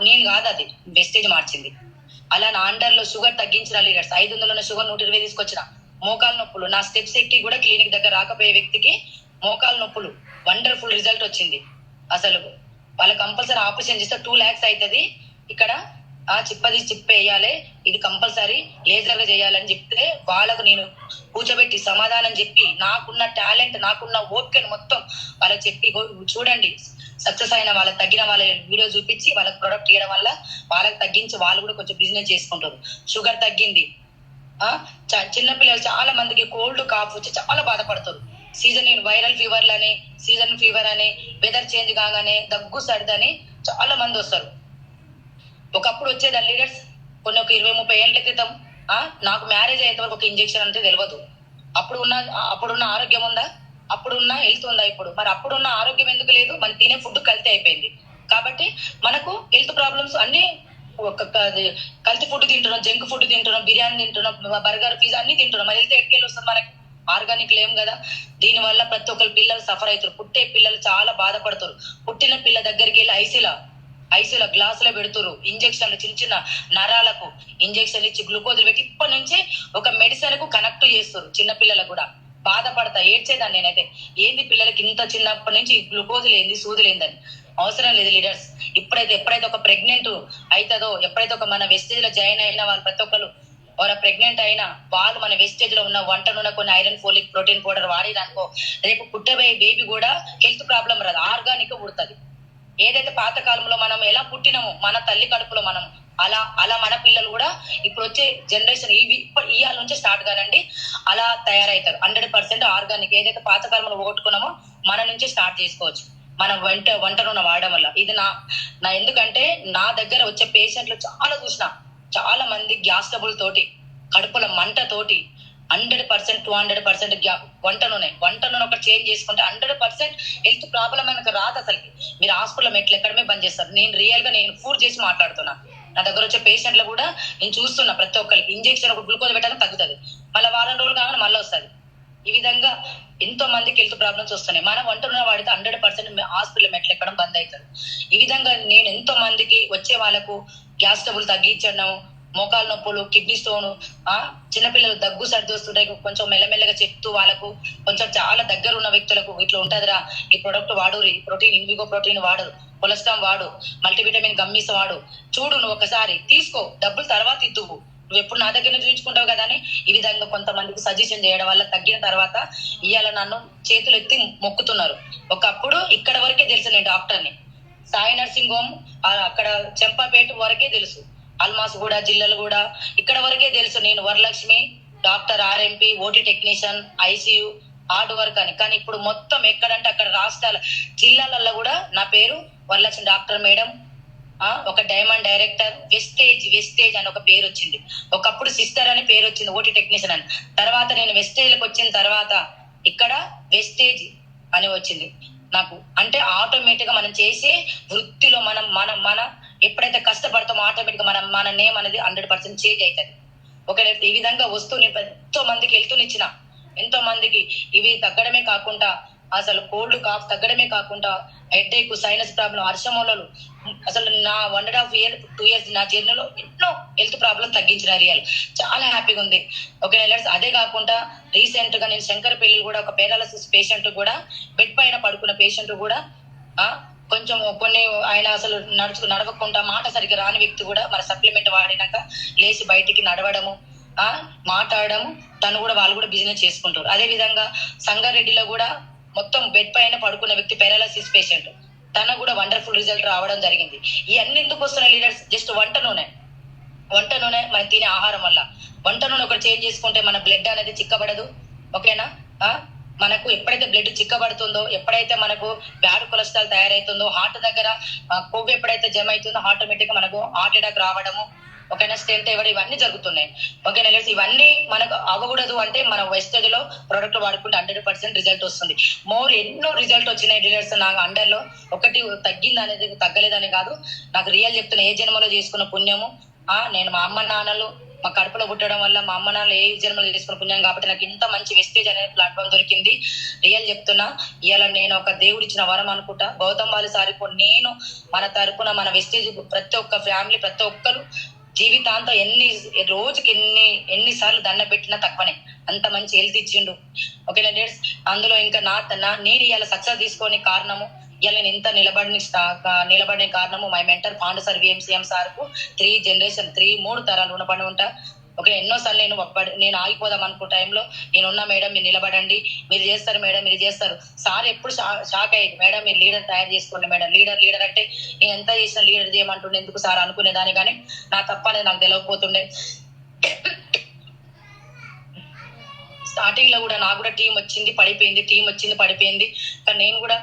నేను కాదు, అది వెస్టేజ్ మార్చింది. అలా నా అండర్ లో షుగర్ తగ్గించిన లీడర్స్, 500 ఉన్న షుగర్ 120 తీసుకొచ్చిన. మోకాలు నొప్పులు, నా స్టెప్స్ ఎక్కి కూడా క్లినిక్ దగ్గర రాకపోయే వ్యక్తికి మోకాలు నొప్పులు వండర్ఫుల్ రిజల్ట్ వచ్చింది. అసలు వాళ్ళ కంపల్సరీ ఆపరేషన్ చేస్తే 2 lakhs అవుతుంది. ఇక్కడ చిప్పది వేయాలి, ఇది కంపల్సరీ లేజర్ గా చేయాలని చెప్తే వాళ్ళకు నేను కూర్చోబెట్టి సమాధానం చెప్పి నాకున్న టాలెంట్, నాకున్న ఓపికను మొత్తం వాళ్ళకి చెప్పి చూడండి సక్సెస్ అయిన వాళ్ళకి తగ్గిన వాళ్ళ వీడియో చూపించి వాళ్ళకి ప్రొడక్ట్ ఇవ్వడం వల్ల వాళ్ళకి తగ్గించి వాళ్ళు కూడా కొంచెం బిజినెస్ చేసుకుంటారు. షుగర్ తగ్గింది. చిన్నపిల్లలు చాలా మందికి కోల్డ్ కాఫ్ వచ్చి చాలా బాధపడతారు. సీజన్ వైరల్ ఫీవర్ అని వెదర్ చేంజ్ కాగానే దగ్గు సర్దని చాలా మంది వస్తారు. ఒకప్పుడు వచ్చేది లీడర్స్ కొన్ని ఒక 20-30 ఏళ్ల క్రితం నాకు మ్యారేజ్ అయ్యేంత వరకు ఒక ఇంజెక్షన్ అంటే తెలియదు. అప్పుడున్న ఆరోగ్యం ఉందా? అప్పుడున్న హెల్త్ ఉందా ఇప్పుడు? మరి అప్పుడున్న ఆరోగ్యం ఎందుకు లేదు? మనం తినే ఫుడ్ కల్తీ అయిపోయింది కాబట్టి మనకు హెల్త్ ప్రాబ్లమ్స్ అన్ని కల్తీ ఫుడ్ తింటున్నాం, జంక్ ఫుడ్ తింటున్నాం, బిర్యానీ తింటున్నాం, బర్గర్, పిజ్జా అన్ని తింటున్నాం. మరి హెల్త్ ఎక్కడికి వస్తుంది మనకి? ఆర్గానిక్ లేం కదా. దీని వల్ల ప్రతి ఒక్కరు పిల్లలు సఫర్ అవుతారు. పుట్టే పిల్లలు చాలా బాధపడతారు. పుట్టిన పిల్ల దగ్గరికి వెళ్ళి ఐసీలో గ్లాసులో పెడుతురు ఇంజక్షన్లు, చిన్న చిన్న నరాలకు ఇంజక్షన్ ఇచ్చి గ్లూకోజులు పెట్టి ఇప్పటి నుంచి ఒక మెడిసిన్ కు కనెక్ట్ చేస్తారు. చిన్న పిల్లలకు కూడా బాధపడతా ఏడ్చేదాన్ని నేనైతే. ఏంది పిల్లలకి ఇంత చిన్నప్పటి నుంచి గ్లూకోజులు ఏంది, సూదులు ఏందని అవసరం లేదు లీడర్స్. ఎప్పుడైతే ఒక ప్రెగ్నెంట్ అవుతుందో, ఎప్పుడైతే ఒక మన వెస్టేజ్ లో జాయిన్ అయిన వాళ్ళు ప్రతి ఒక్కరు ప్రెగ్నెంట్ అయినా వాళ్ళు మన వెస్టేజ్ లో ఉన్న వంట నూనె, కొన్ని ఐరన్, ఫోలిక్, ప్రోటీన్ పౌడర్ వాడిరనుకో రేపు పుట్టబోయే బేబీ కూడా హెల్త్ ప్రాబ్లం రాదు, ఆర్గానిక్ పుడుతుంది. ఏదైతే పాత కాలంలో మనం ఎలా పుట్టినామో మన తల్లి కడుపులో మనం అలా మన పిల్లలు కూడా ఇప్పుడు వచ్చే జనరేషన్ ఇవాళ నుంచి స్టార్ట్ కానండి అలా తయారవుతారు. 100% ఆర్గానిక్. ఏదైతే పాత కాలంలో పోగొట్టుకున్నామో మన నుంచి స్టార్ట్ చేసుకోవచ్చు మనం వంట నూనె వాడడం వల్ల. ఇది నా ఎందుకంటే నా దగ్గర వచ్చే పేషెంట్లు చాలా చూసిన, చాలా మంది గ్యాస్ ట్రబుల్ తోటి, కడుపుల మంట తోటి 100% 200% వంట నూనె ఒకటి చేంజ్ చేసుకుంటే 100% హెల్త్ ప్రాబ్లం మనకు రాదు. అసలుకి మీరు హాస్పిటల్ మెట్లు ఎక్కడమే బంద్ చేస్తారు. నేను రియల్ గా ప్రూవ్ చేసి మాట్లాడుతున్నా. నా దగ్గర వచ్చే పేషెంట్లు కూడా నేను చూస్తున్నా, ప్రతి ఒక్కరికి ఇంజెక్షన్ ఒక గ్లూకోజ్ పెట్టాలని తగ్గుతుంది, మళ్ళీ వారం రోజులు కాగానే మళ్ళీ వస్తుంది. ఈ విధంగా ఎంతో మందికి హెల్త్ ప్రాబ్లమ్స్ వస్తున్నాయి. మనం వంట నూనె వాడితే 100% హాస్పిటల్ మెట్లు ఎక్కడం బంద్ అవుతుంది. ఈ విధంగా నేను ఎంతో మందికి వచ్చే వాళ్ళకు గ్యాస్ ట్రబుల్ తగ్గించడం, మోకాలు నొప్పులు, కిడ్నీ స్టోన్, చిన్నపిల్లలు దగ్గు సర్ది వస్తుంటాయి కొంచెం మెల్లమెల్లగా చెప్తూ వాళ్ళకు కొంచెం చాలా దగ్గర ఉన్న వ్యక్తులకు ఇట్లా ఉంటదిరా ఈ ప్రొడక్ట్ వాడు, ప్రోటీన్ ఇన్విగో ప్రోటీన్ వాడు, కొలెస్ట్రాల్ వాడు, మల్టీవిటమిన్ గమ్మీస్ వాడు, చూడు నువ్వు ఒకసారి తీసుకో, డబ్బులు తర్వాత ఇద్దువు, నువ్వు ఎప్పుడు నా దగ్గర చూపించుకుంటావు కదా అని ఈ విధంగా కొంతమందికి సజెషన్ చేయడం వల్ల తగ్గిన తర్వాత ఇవాళ నన్ను చేతులు ఎత్తి మొక్కుతున్నారు. ఒకప్పుడు ఇక్కడ వరకే తెలుసు నేను డాక్టర్ని, సాయి నర్సింగ్ హోమ్ అక్కడ చెంపాపేట వరకే తెలుసు, అల్మాస్ కూడా, జిల్లాలు కూడా ఇక్కడ వరకే తెలుసు నేను Varalakshmi doctor, RMP, OT technician, ICU, hard work అని. కానీ ఇప్పుడు మొత్తం ఎక్కడంటే అక్కడ రాష్ట్రాల జిల్లాలలో కూడా నా పేరు వరలక్ష్మి డాక్టర్ మేడం, ఒక డైమండ్ డైరెక్టర్, వెస్టేజ్ అని ఒక పేరు వచ్చింది. ఒకప్పుడు సిస్టర్ అని పేరు వచ్చింది, ఓటీ టెక్నీషియన్ అని. తర్వాత నేను వెస్టేజ్కి వచ్చిన తర్వాత ఇక్కడ వెస్టేజ్ అని వచ్చింది నాకు. అంటే ఆటోమేటిక్ గా మనం చేసే వృత్తిలో మన ఎప్పుడైతే కష్టపడతామో ఆటోమేటిక్ గా మన నేమ్ అనేది 100% చేంజ్ అవుతుంది. ఒకవేళ ఈ విధంగా వస్తూ ఎంతో మందికి వెళ్తూనిచ్చిన, ఎంతో మందికి ఇవి తగ్గడమే కాకుండా అసలు కోల్డ్ కాఫ్ తగ్గడమే కాకుండా హెడ్ఏక్, సైనస్ ప్రాబ్లం, హర్షమూలలు, అసలు నా 1.5 year 2 years నా జర్నీలో ఎన్నో హెల్త్ ప్రాబ్లం తగ్గించిన రియల్ చాలా హ్యాపీగా ఉంది. ఓకే లీడర్స్, అదే కాకుండా రీసెంట్ గా నేను శంకరపల్లి కూడా ఒక పేరాలసిస్ పేషెంట్ కూడా, బెడ్ పైన పడుకున్న పేషెంట్ కూడా కొంచెం కొన్ని ఆయన అసలు నడవకుండా మాట సరిగ్గా రాని వ్యక్తి కూడా మన సప్లిమెంట్ వాడినాక లేచి బయటికి నడవడము, మాట్లాడము, వాళ్ళు కూడా బిజినెస్ చేసుకుంటారు. అదే విధంగా సంగారెడ్డిలో కూడా మొత్తం బెడ్ పైన పడుకున్న వ్యక్తి పారాలసిస్ పేషెంట్, తనకు కూడా వండర్ఫుల్ రిజల్ట్ రావడం జరిగింది. ఇవన్నీ ఎందుకు వస్తున్నాయి లీడర్స్? జస్ట్ వంట నూనె మనం తినే ఆహారం వల్ల. వంట నూనె ఒకటి చేంజ్ చేసుకుంటే మన బ్లడ్ అనేది చిక్కబడదు. ఓకేనా? మనకు ఎప్పుడైతే బ్లడ్ చిక్కబడుతుందో, ఎప్పుడైతే మనకు బ్యాడ్ కొలెస్ట్రాల్ తయారైతుందో, హార్ట్ దగ్గర కొవ్వు ఎప్పుడైతే జమ అవుతుందో ఆటోమేటిక్ గా మనకు హార్ట్ అటాక్ రావడము, ఓకేనా, స్టెంట్ ఇవ్వడం, ఇవన్నీ జరుగుతున్నాయి. ఓకేనా లీడర్స్, ఇవన్నీ మనకు అవ్వకూడదు అంటే మన వెస్టేజ్ లో ప్రొడక్ట్ వాడుకుంటే 100% రిజల్ట్ వస్తుంది. ఎన్నో రిజల్ట్ వచ్చినాయి లీడర్స్ నాకు అండర్ లో. ఒకటి తగ్గింది అనేది తగ్గలేదని కాదు, నాకు రియల్ చెప్తున్నా, ఏ జన్మలో చేసుకున్న పుణ్యము. నేను మా అమ్మ నాన్నలు మా కడుపులో పుట్టడం వల్ల మా అమ్మ నాన్న ఏ జన్మలు చేసుకుని పుణ్యం కాబట్టి నాకు ఇంత మంచి వెస్టేజ్ అనే ప్లాట్ఫామ్ దొరికింది. రియల్ చెప్తున్నా, ఇలా నేను ఒక దేవుడిచ్చిన వరం అనుకుంటా. గౌతమ్ బాలి సారికి నేను మన తరపున మన వెస్టేజ్ ప్రతి ఒక్క ఫ్యామిలీ ప్రతి ఒక్కరు జీవితాంతం రోజుకి ఎన్నిసార్లు దండ పెట్టినా తక్కువనే. అంత మంచి హెల్త్ ఇచ్చిండు. ఓకేనా లీడర్స్, అందులో ఇంకా నేను ఇలా సక్సెస్ తీసుకొని కారణము, ఇలా నేను ఇంత నిలబడిన కారణము మై మెంటర్ పాండు సార్ విఎంసీఎం సార్కు 3 జనరేషన్ 3 తరాలు రుణపడి ఉంటా. ఓకే, ఎన్నోసార్లు నేను ఆగిపోదాం అనుకున్న టైంలో నేనున్నా మేడం మీరు నిలబడండి, మీరు చేస్తారు మేడం మీరు చేస్తారు. సార్ ఎప్పుడు షాక్ అయ్యేది, మేడం మీరు లీడర్ తయారు చేసుకోండి మేడం. లీడర్ అంటే నేను ఎంత చేసిన లీడర్ చేయమంటుండే ఎందుకు సార్ అనుకునేదాన్ని, కానీ నా తప్ప అనేది నాకు తెలియకపోతుండే. స్టార్టింగ్ లో కూడా నాకు కూడా టీం వచ్చింది పడిపోయింది. కానీ నేను కూడా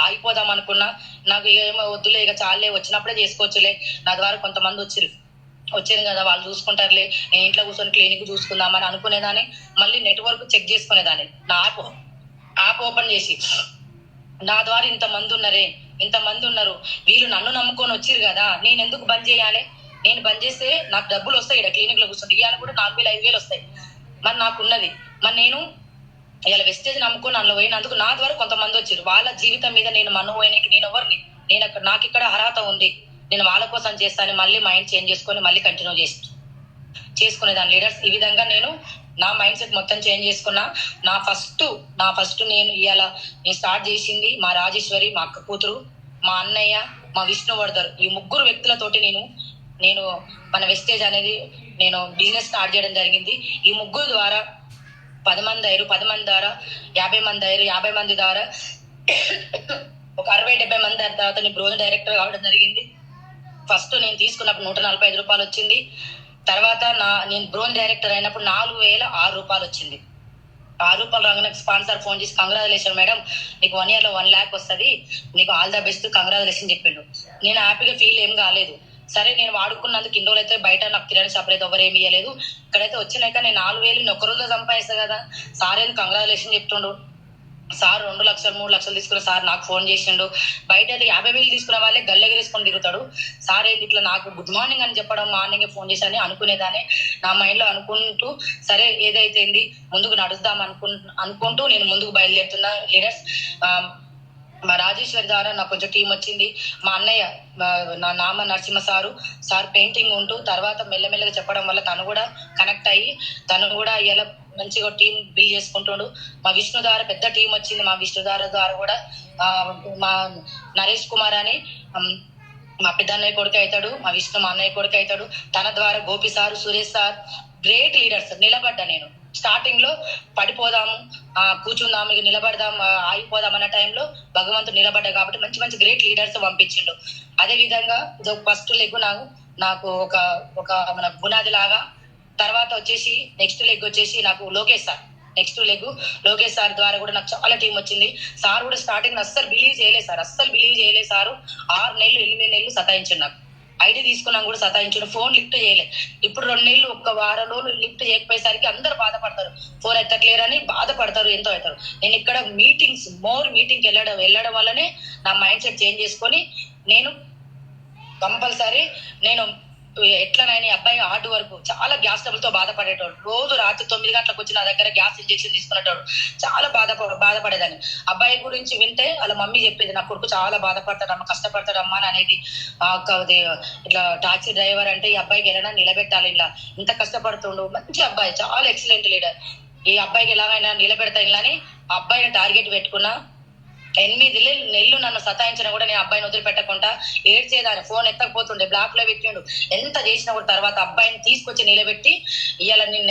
ఆగిపోదాం అనుకున్నా. నాకు ఏమో వద్దులే, ఇక చాలే, వచ్చినప్పుడే చేసుకోవచ్చులే. నా ద్వారా కొంతమంది వచ్చారు కదా, వాళ్ళు చూసుకుంటారులే, నేను ఇంట్లో కూర్చొని క్లినిక్ చూసుకుందామని అనుకునేదాన్ని. మళ్ళీ నెట్వర్క్ చెక్ చేసుకునేదాన్ని. నా యాప్ ఓపెన్ చేసి నా ద్వారా ఇంతమంది ఉన్నారు, వీళ్ళు నన్ను నమ్ముకొని వచ్చారు కదా, నేను ఎందుకు బంద్ చేయాలి? నేను బంద్ చేస్తే నాకు డబ్బులు వస్తాయి, ఇక్కడ క్లినిక్ లో కూర్చుంటే ఇవాళ కూడా 4,000-5,000 వస్తాయి. మరి నాకున్నది, మరి నేను ఇలా వెస్టేజ్ నమ్ముకొని అందులో పోయినందుకు నా ద్వారా కొంతమంది వచ్చారు. వాళ్ళ జీవితం మీద నేను పోయినాకి నేను ఎవరిని, నాకు ఇక్కడ అర్హత ఉంది, నేను వాళ్ళ కోసం చేస్తాను. మళ్ళీ మైండ్ చేంజ్ చేసుకొని మళ్ళీ కంటిన్యూ చేసుకునేదాన్ని లీడర్స్. ఈ విధంగా నేను నా మైండ్ సెట్ మొత్తం చేంజ్ చేసుకున్నా. నా ఫస్ట్ నేను స్టార్ట్ చేసింది మా రాజేశ్వరి, మా అక్క కూతురు, మా అన్నయ్య, మా విష్ణువర్ధర్, ఈ 3 వ్యక్తులతోటి నేను మన వెస్టేజ్ అనేది నేను బిజినెస్ స్టార్ట్ చేయడం జరిగింది. ఈ 3 ద్వారా 10 మంది అయ్యారు, 10 మంది ద్వారా 50 మంది అయ్యారు, 50 మంది ద్వారా ఒక 60-70 మంది తర్వాత నేను బ్రోన్ డైరెక్టర్ కావడం జరిగింది. ఫస్ట్ నేను తీసుకున్నప్పుడు 145 రూపాయలు వచ్చింది. తర్వాత నేను బ్రోన్ డైరెక్టర్ అయినప్పుడు 4,006 రూపాయలు వచ్చింది. 6 రూపాయలు రాగానే స్పాన్సర్ ఫోన్ చేసి కంగ్రాచులేషన్ మేడం, నీకు 1 year లో 1 lakh వస్తుంది, నీకు ఆల్ ద బెస్ట్ కంగ్రాచులేషన్ చెప్పిండు. నేను హ్యాపీగా ఫీల్ ఏం కాలేదు. సరే, నేను వాడుకున్నందుకు ఇన్ని రోజులు అయితే బయట నాకు కిరాణా షాప్ అయితే ఎవరేమి ఇవ్వలేదు, ఇక్కడైతే వచ్చినాక నేను 4,000 ఒక్క రోజులో సంపాదిస్తాను కదా. సార్ ఏం కంగ్రాచులేషన్ చెప్తుండు. సార్ 2 లక్షలు 3 లక్షలు తీసుకున్న సార్ నాకు ఫోన్ చేసిండు. బయట అయితే 50,000 తీసుకున్న వాళ్ళే గల్లెగిరేసుకొని తిరుగుతాడు. సార్ ఏంటి ఇట్లా నాకు గుడ్ మార్నింగ్ అని చెప్పడం, మార్నింగ్ ఫోన్ చేశాని అనుకునేదాన్ని. నా మైండ్ లో అనుకుంటూ సరే ఏదైతే ముందుకు నడుద్దాం అనుకుంటూ నేను ముందుకు బయలుదేరుతున్నా లీడర్స్. మా రాజేశ్వరి ద్వారా నాకు కొంచెం టీం వచ్చింది. మా అన్నయ్య నా నామ నరసింహ సార్ పెయింటింగ్ ఉంటూ తర్వాత మెల్లమెల్లగా చెప్పడం వల్ల తను కూడా కనెక్ట్ అయ్యి తను కూడా ఇలా మంచిగా టీం బిల్డ్ చేసుకుంటుండు. మా విష్ణు ద్వారా పెద్ద టీం వచ్చింది. మా విష్ణు ద్వారా కూడా మా నరేష్ కుమార్ అని మా పెద్ద అన్నయ్య కొడుకు అవుతాడు, మా విష్ణు మా అన్నయ్య కొడుకు అవుతాడు. తన ద్వారా Gopi sir, Suresh sir, great leaders. నిలబడ్డా నేను స్టార్టింగ్ లో పడిపోదాము, కూర్చుందాము, ఇక నిలబడదాం, ఆగిపోదాం అన్న టైంలో భగవంతుడు నిలబడ్డా కాబట్టి మంచి మంచి గ్రేట్ లీడర్స్ పంపించిండు. అదే విధంగా ఇది ఫస్ట్ లెగ్ నాకు ఒక మన బునాది లాగా. తర్వాత వచ్చేసి నెక్స్ట్ లెగ్ వచ్చేసి నాకు లోకేష్ సార్ ద్వారా కూడా నాకు చాలా టీం వచ్చింది. సార్ కూడా స్టార్టింగ్ అస్సలు బిలీవ్ చేయలేదు సార్. 6 నెలలు 8 నెలలు సతాయించండి. నాకు ఐడి తీసుకున్నాం కూడా సతాయించండు. ఫోన్ లిఫ్ట్ చేయలేదు. ఇప్పుడు 2 నెలలు 1 వారం రోజులు లిఫ్ట్ చేయకపోయేసరికి అందరు బాధపడతారు, ఫోన్ ఎత్తట్లేరని బాధపడతారు, ఎంతో అవుతారు. నేను ఇక్కడ మీటింగ్కి వెళ్ళడం వల్లనే నా మైండ్ సెట్ చేంజ్ చేసుకొని నేను కంపల్సరీ ఎట్లనైనా అబ్బాయి హార్డ్ వరకు చాలా గ్యాస్ ట్రబుల్ తో బాధపడేటోడు. రోజు రాత్రి 9 గంటలకు వచ్చి నా దగ్గర గ్యాస్ ఇంజెక్షన్ తీసుకునేటోడు. చాలా బాధపడేదాన్ని. అబ్బాయి గురించి వింటే వాళ్ళ మమ్మీ చెప్పేది, నా కొడుకు చాలా బాధపడతాడమ్మా, కష్టపడతాడమ్మా అని అనేది. ఇట్లా టాక్సీ డ్రైవర్ అంటే ఈ అబ్బాయికి ఎలా నిలబెట్టాలి, ఇలా ఇంత కష్టపడుతుండు, మంచి అబ్బాయి, చాలా ఎక్సలెంట్ లీడర్. ఈ అబ్బాయికి ఎలాగైనా నిలబెడతా ఇలా అని అబ్బాయిని టార్గెట్ పెట్టుకున్నా. 8 నెలలు నన్ను సతాయించినా కూడా నేను అబ్బాయిని వదిలిపెట్టకుండా ఏడ్చేదాన్ని. ఫోన్ ఎత్తకపోతుండే, బ్లాక్ లో పెట్టిండు. ఎంత చేసినా కూడా తర్వాత అబ్బాయిని తీసుకొచ్చి నిలబెట్టి ఇవాళ నేను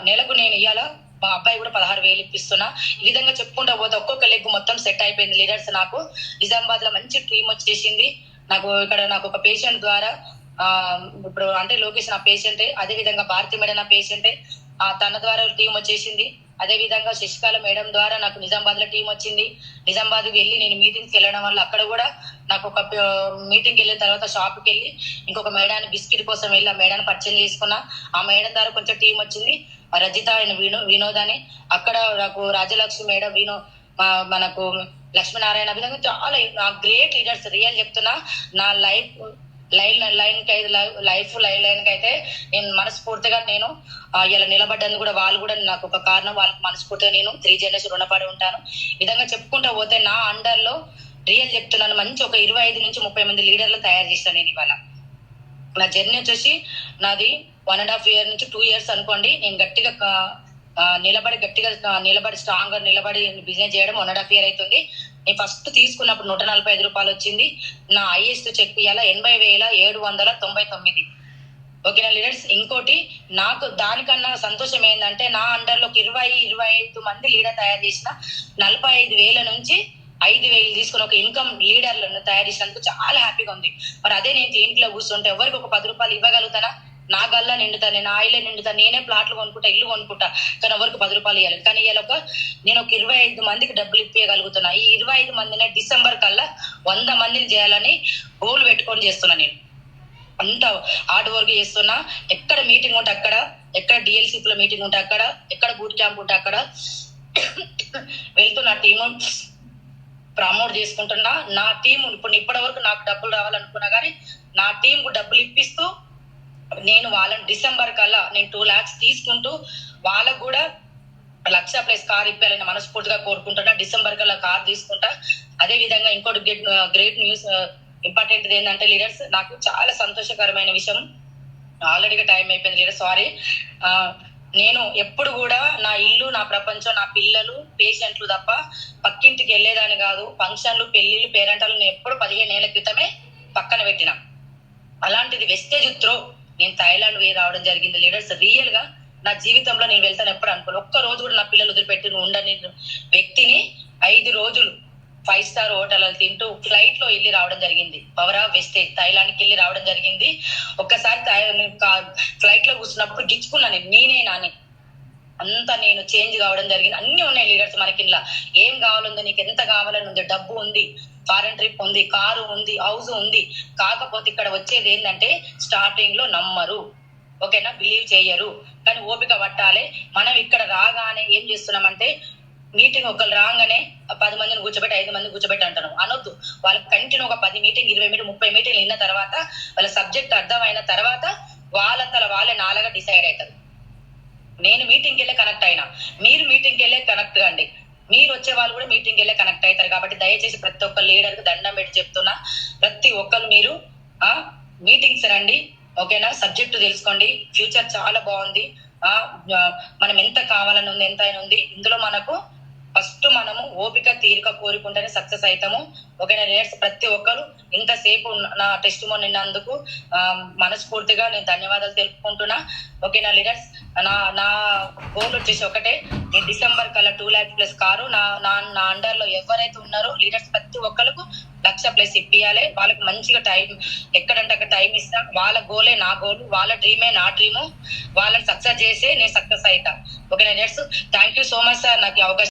నెలకు నేను ఇవాళ మా అబ్బాయి కూడా 16,000 ఇప్పిస్తున్నా. ఈ విధంగా చెప్పుకుంటా పోతే ఒక్కొక్క లెగ్ మొత్తం సెట్ అయిపోయింది లీడర్స్. నాకు నిజామాబాద్ లో మంచి టీం వచ్చేసింది. నాకు ఒక పేషెంట్ ద్వారా ఇప్పుడు అంటే లోకేష్ నా పేషెంటే, అదే విధంగా భారతి మేడం నా పేషెంటే, తన ద్వారా టీం వచ్చేసింది. అదే విధంగా శశికళ మేడం ద్వారా నాకు నిజామాబాద్ లో టీం వచ్చింది. నిజామాబాద్ వెళ్ళి నేను మీటింగ్కి వెళ్ళడం వల్ల అక్కడ కూడా నాకు ఒక మీటింగ్కి వెళ్ళిన తర్వాత షాప్కి వెళ్ళి ఇంకొక మేడాన్ని బిస్కెట్ కోసం వెళ్ళి ఆ మేడాన్ని పరిచయం చేసుకున్నా. ఆ మేడం ద్వారా కొంచెం టీం వచ్చింది. రజిత అండ్ వినోద్ అని. అక్కడ నాకు రాజలక్ష్మి మేడం, మనకు లక్ష్మీనారాయణ, విధంగా చాలా గ్రేట్ లీడర్స్. రియల్ చెప్తున్నా, నా లైఫ్ లైన్ కి అయితే లైన్ కి అయితే నేను మనస్ఫూర్తిగా నేను ఇలా నిలబడ్డానికి కూడా వాళ్ళు కూడా నాకు ఒక కారణం. వాళ్ళకి మనస్ఫూర్తిగా నేను 3 జనరేషన్ రుణపడి ఉంటాను. ఈ విధంగా చెప్పుకుంటా పోతే నా అండర్ లో రియల్ చెప్తున్నాను, మంచి ఒక 25 నుంచి 30 మంది లీడర్లు తయారు చేస్తాను నేను ఇవాళ. నా జర్నీ వచ్చేసి నాది 1.5 year నుంచి 2 years అనుకోండి. నేను గట్టిగా నిలబడి స్ట్రాంగ్ గా నిలబడి బిజినెస్ చేయడం 1.5 year అవుతుంది. నేను ఫస్ట్ తీసుకున్నప్పుడు 145 రూపాయలు వచ్చింది. నా హైయెస్ట్ చెక్ ఇవాళ 80,799. ఓకేనా లీడర్స్. ఇంకోటి నాకు దానికన్నా సంతోషం ఏంటంటే నా అండర్ లో 25 మంది లీడర్ తయారు చేసిన 45,000 నుంచి 5,000 తీసుకుని ఒక ఇన్కమ్ లీడర్లను తయారు చేసినందుకు చాలా హ్యాపీగా ఉంది. మరి అదే నేను ఇంట్లో కూర్చుంటే ఎవరికి ఒక 10 రూపాయలు ఇవ్వగలుగుతానా? నా గల్లా నిండుతా, నేను ఆయిలే నిండుతా, నేనే ప్లాట్లు కొనుక్కుంటా, ఇల్లు కొనుక్కుంటా, కానీ ఎవరికి 10 రూపాయలు ఇవ్వాలి. కానీ ఇవాళ నేను ఒక 25 మందికి డబ్బులు ఇప్పగలుగుతున్నా. ఈ 25 మందిని డిసెంబర్ కల్లా 100 మందిని చేయాలని గోల్ పెట్టుకొని చేస్తున్నా. నేను అంత హార్డ్ వర్క్ చేస్తున్నా. ఎక్కడ మీటింగ్ ఉంటే అక్కడ, ఎక్కడ డిఎల్సీ లో మీటింగ్ ఉంటే అక్కడ, ఎక్కడ బూట్ క్యాంప్ ఉంటే అక్కడ వెళ్తూ నా టీము ప్రమోట్ చేసుకుంటున్నా. నా టీం ఇప్పుడు ఇప్పటి వరకు నాకు డబ్బులు రావాలనుకున్నా కానీ నా టీం కు డబ్బులు ఇప్పిస్తూ నేను వాళ్ళని డిసెంబర్ కల్లా నేను 2 lakhs తీసుకుంటూ వాళ్ళకు కూడా 1,00,000+ కార్ ఇప్పాలని మనస్ఫూర్తిగా కోరుకుంటున్నా. డిసెంబర్ కల్లా కార్ తీసుకుంటా. అదే విధంగా ఇంకోటి గ్రేట్ న్యూస్ ఇంపార్టెంట్ ఏంటంటే లీడర్స్, నాకు చాలా సంతోషకరమైన విషయం. ఆల్రెడీగా టైం అయిపోయింది లీడర్, సారీ. నేను ఎప్పుడు కూడా నా ఇల్లు, నా ప్రపంచం, నా పిల్లలు, పేషెంట్లు తప్ప పక్కింటికి వెళ్ళేదాన్ని కాదు. ఫంక్షన్లు, పెళ్లిళ్ళు, పేరెంటాలు నేను ఎప్పుడు 15 ఏళ్ల క్రితమే పక్కన పెట్టిన. అలాంటిది వెస్టేజ్ త్రో నేను థాయిలాండ్ పోయి రావడం జరిగింది లీడర్స్. రియల్ గా నా జీవితంలో నేను వెళ్తాను ఎప్పుడు అనుకోను. ఒక్క రోజు కూడా నా పిల్లలు వదిలిపెట్టి ఉండని వ్యక్తిని 5 రోజులు 5 star హోటల్ తింటూ ఫ్లైట్ లో వెళ్ళి రావడం జరిగింది. పవర్ ఆఫ్ వెస్టేజ్ థాయిలాండ్ కి వెళ్ళి రావడం జరిగింది. ఒక్కసారి ఫ్లైట్ లో కూర్చున్నప్పుడు గిచ్చుకున్నాను నేనే నాని. అంతా నేను చేంజ్ కావడం జరిగింది. అన్ని ఉన్నాయి లీడర్స్ మనకి. ఇలా ఏం కావాలందో, నీకు ఎంత కావాలని ఉంది, డబ్బు ఉంది, ఫారెన్ ట్రిప్ ఉంది, కారు ఉంది, హౌస్ ఉంది. కాకపోతే ఇక్కడ వచ్చేది ఏంటంటే స్టార్టింగ్ లో నమ్మరు, ఓకేనా, బిలీవ్ చేయరు. కానీ ఓపిక పట్టాలి. మనం ఇక్కడ రాగానే ఏం చేస్తున్నామంటే మీటింగ్ ఒకళ్ళు రాగానే 10 మందిని కూర్చోబెట్టి 5 మందిని కూర్చోబెట్టి అంటాను. అనొద్దు. వాళ్ళకి కంటిన్యూ ఒక 10 మీటింగ్, 20 మీటింగ్, 30 మీటింగ్లు విన్న తర్వాత వాళ్ళ సబ్జెక్ట్ అర్థమైన తర్వాత వాళ్ళంతలా వాళ్ళే నాలుగా డిసైడ్ అవుతారు. నేను మీటింగ్కి వెళ్ళే కనెక్ట్ అయినా, మీరు మీటింగ్కి వెళ్ళే కనెక్ట్ కండి. మీరు వచ్చే వాళ్ళు కూడా మీటింగ్కి వెళ్ళే కనెక్ట్ అవుతారు. కాబట్టి దయచేసి ప్రతి ఒక్క లీడర్ కి దండం పెట్టి చెప్తున్నా, ప్రతి ఒక్కరు మీరు మీటింగ్స్ రండి, ఓకేనా. సబ్జెక్టు తెలుసుకోండి. ఫ్యూచర్ చాలా బాగుంది. మనం ఎంత కావాలని ఉంది, ఎంత అయినా ఉంది. ఇందులో మనకు ఫస్ట్ మనము ఓపిక తీరిక కోరుకుంటేనే సక్సెస్ అవుతాము, ఓకేనా లీడర్స్. ప్రతి ఒక్కరు ఇంతసేపు నా టెస్టిమోనీ విన్నందుకు మనస్ఫూర్తిగా నేను ధన్యవాదాలు తెలుపుకుంటున్నా, ఓకేనా లీడర్స్. నా గోల్ వచ్చేసి ఒకటే, నేను డిసెంబర్ కల్లా 2 lakhs+ కారు నా అండర్ లో ఎవరైతే ఉన్నారో లీడర్స్ ప్రతి ఒక్కరికి 1,00,000+ ఇప్పియాలి. వాళ్ళకి మంచిగా టైం ఎక్కడంటే అక్కడ టైం ఇస్తా. వాళ్ళ గోలే నా గోలు, వాళ్ళ డ్రీమే నా డ్రీము. వాళ్ళని సక్సెస్ చేసి నేను సక్సెస్ అవుతా, ఓకేనా leaders. Thank you so much sir నాకు అవకాశం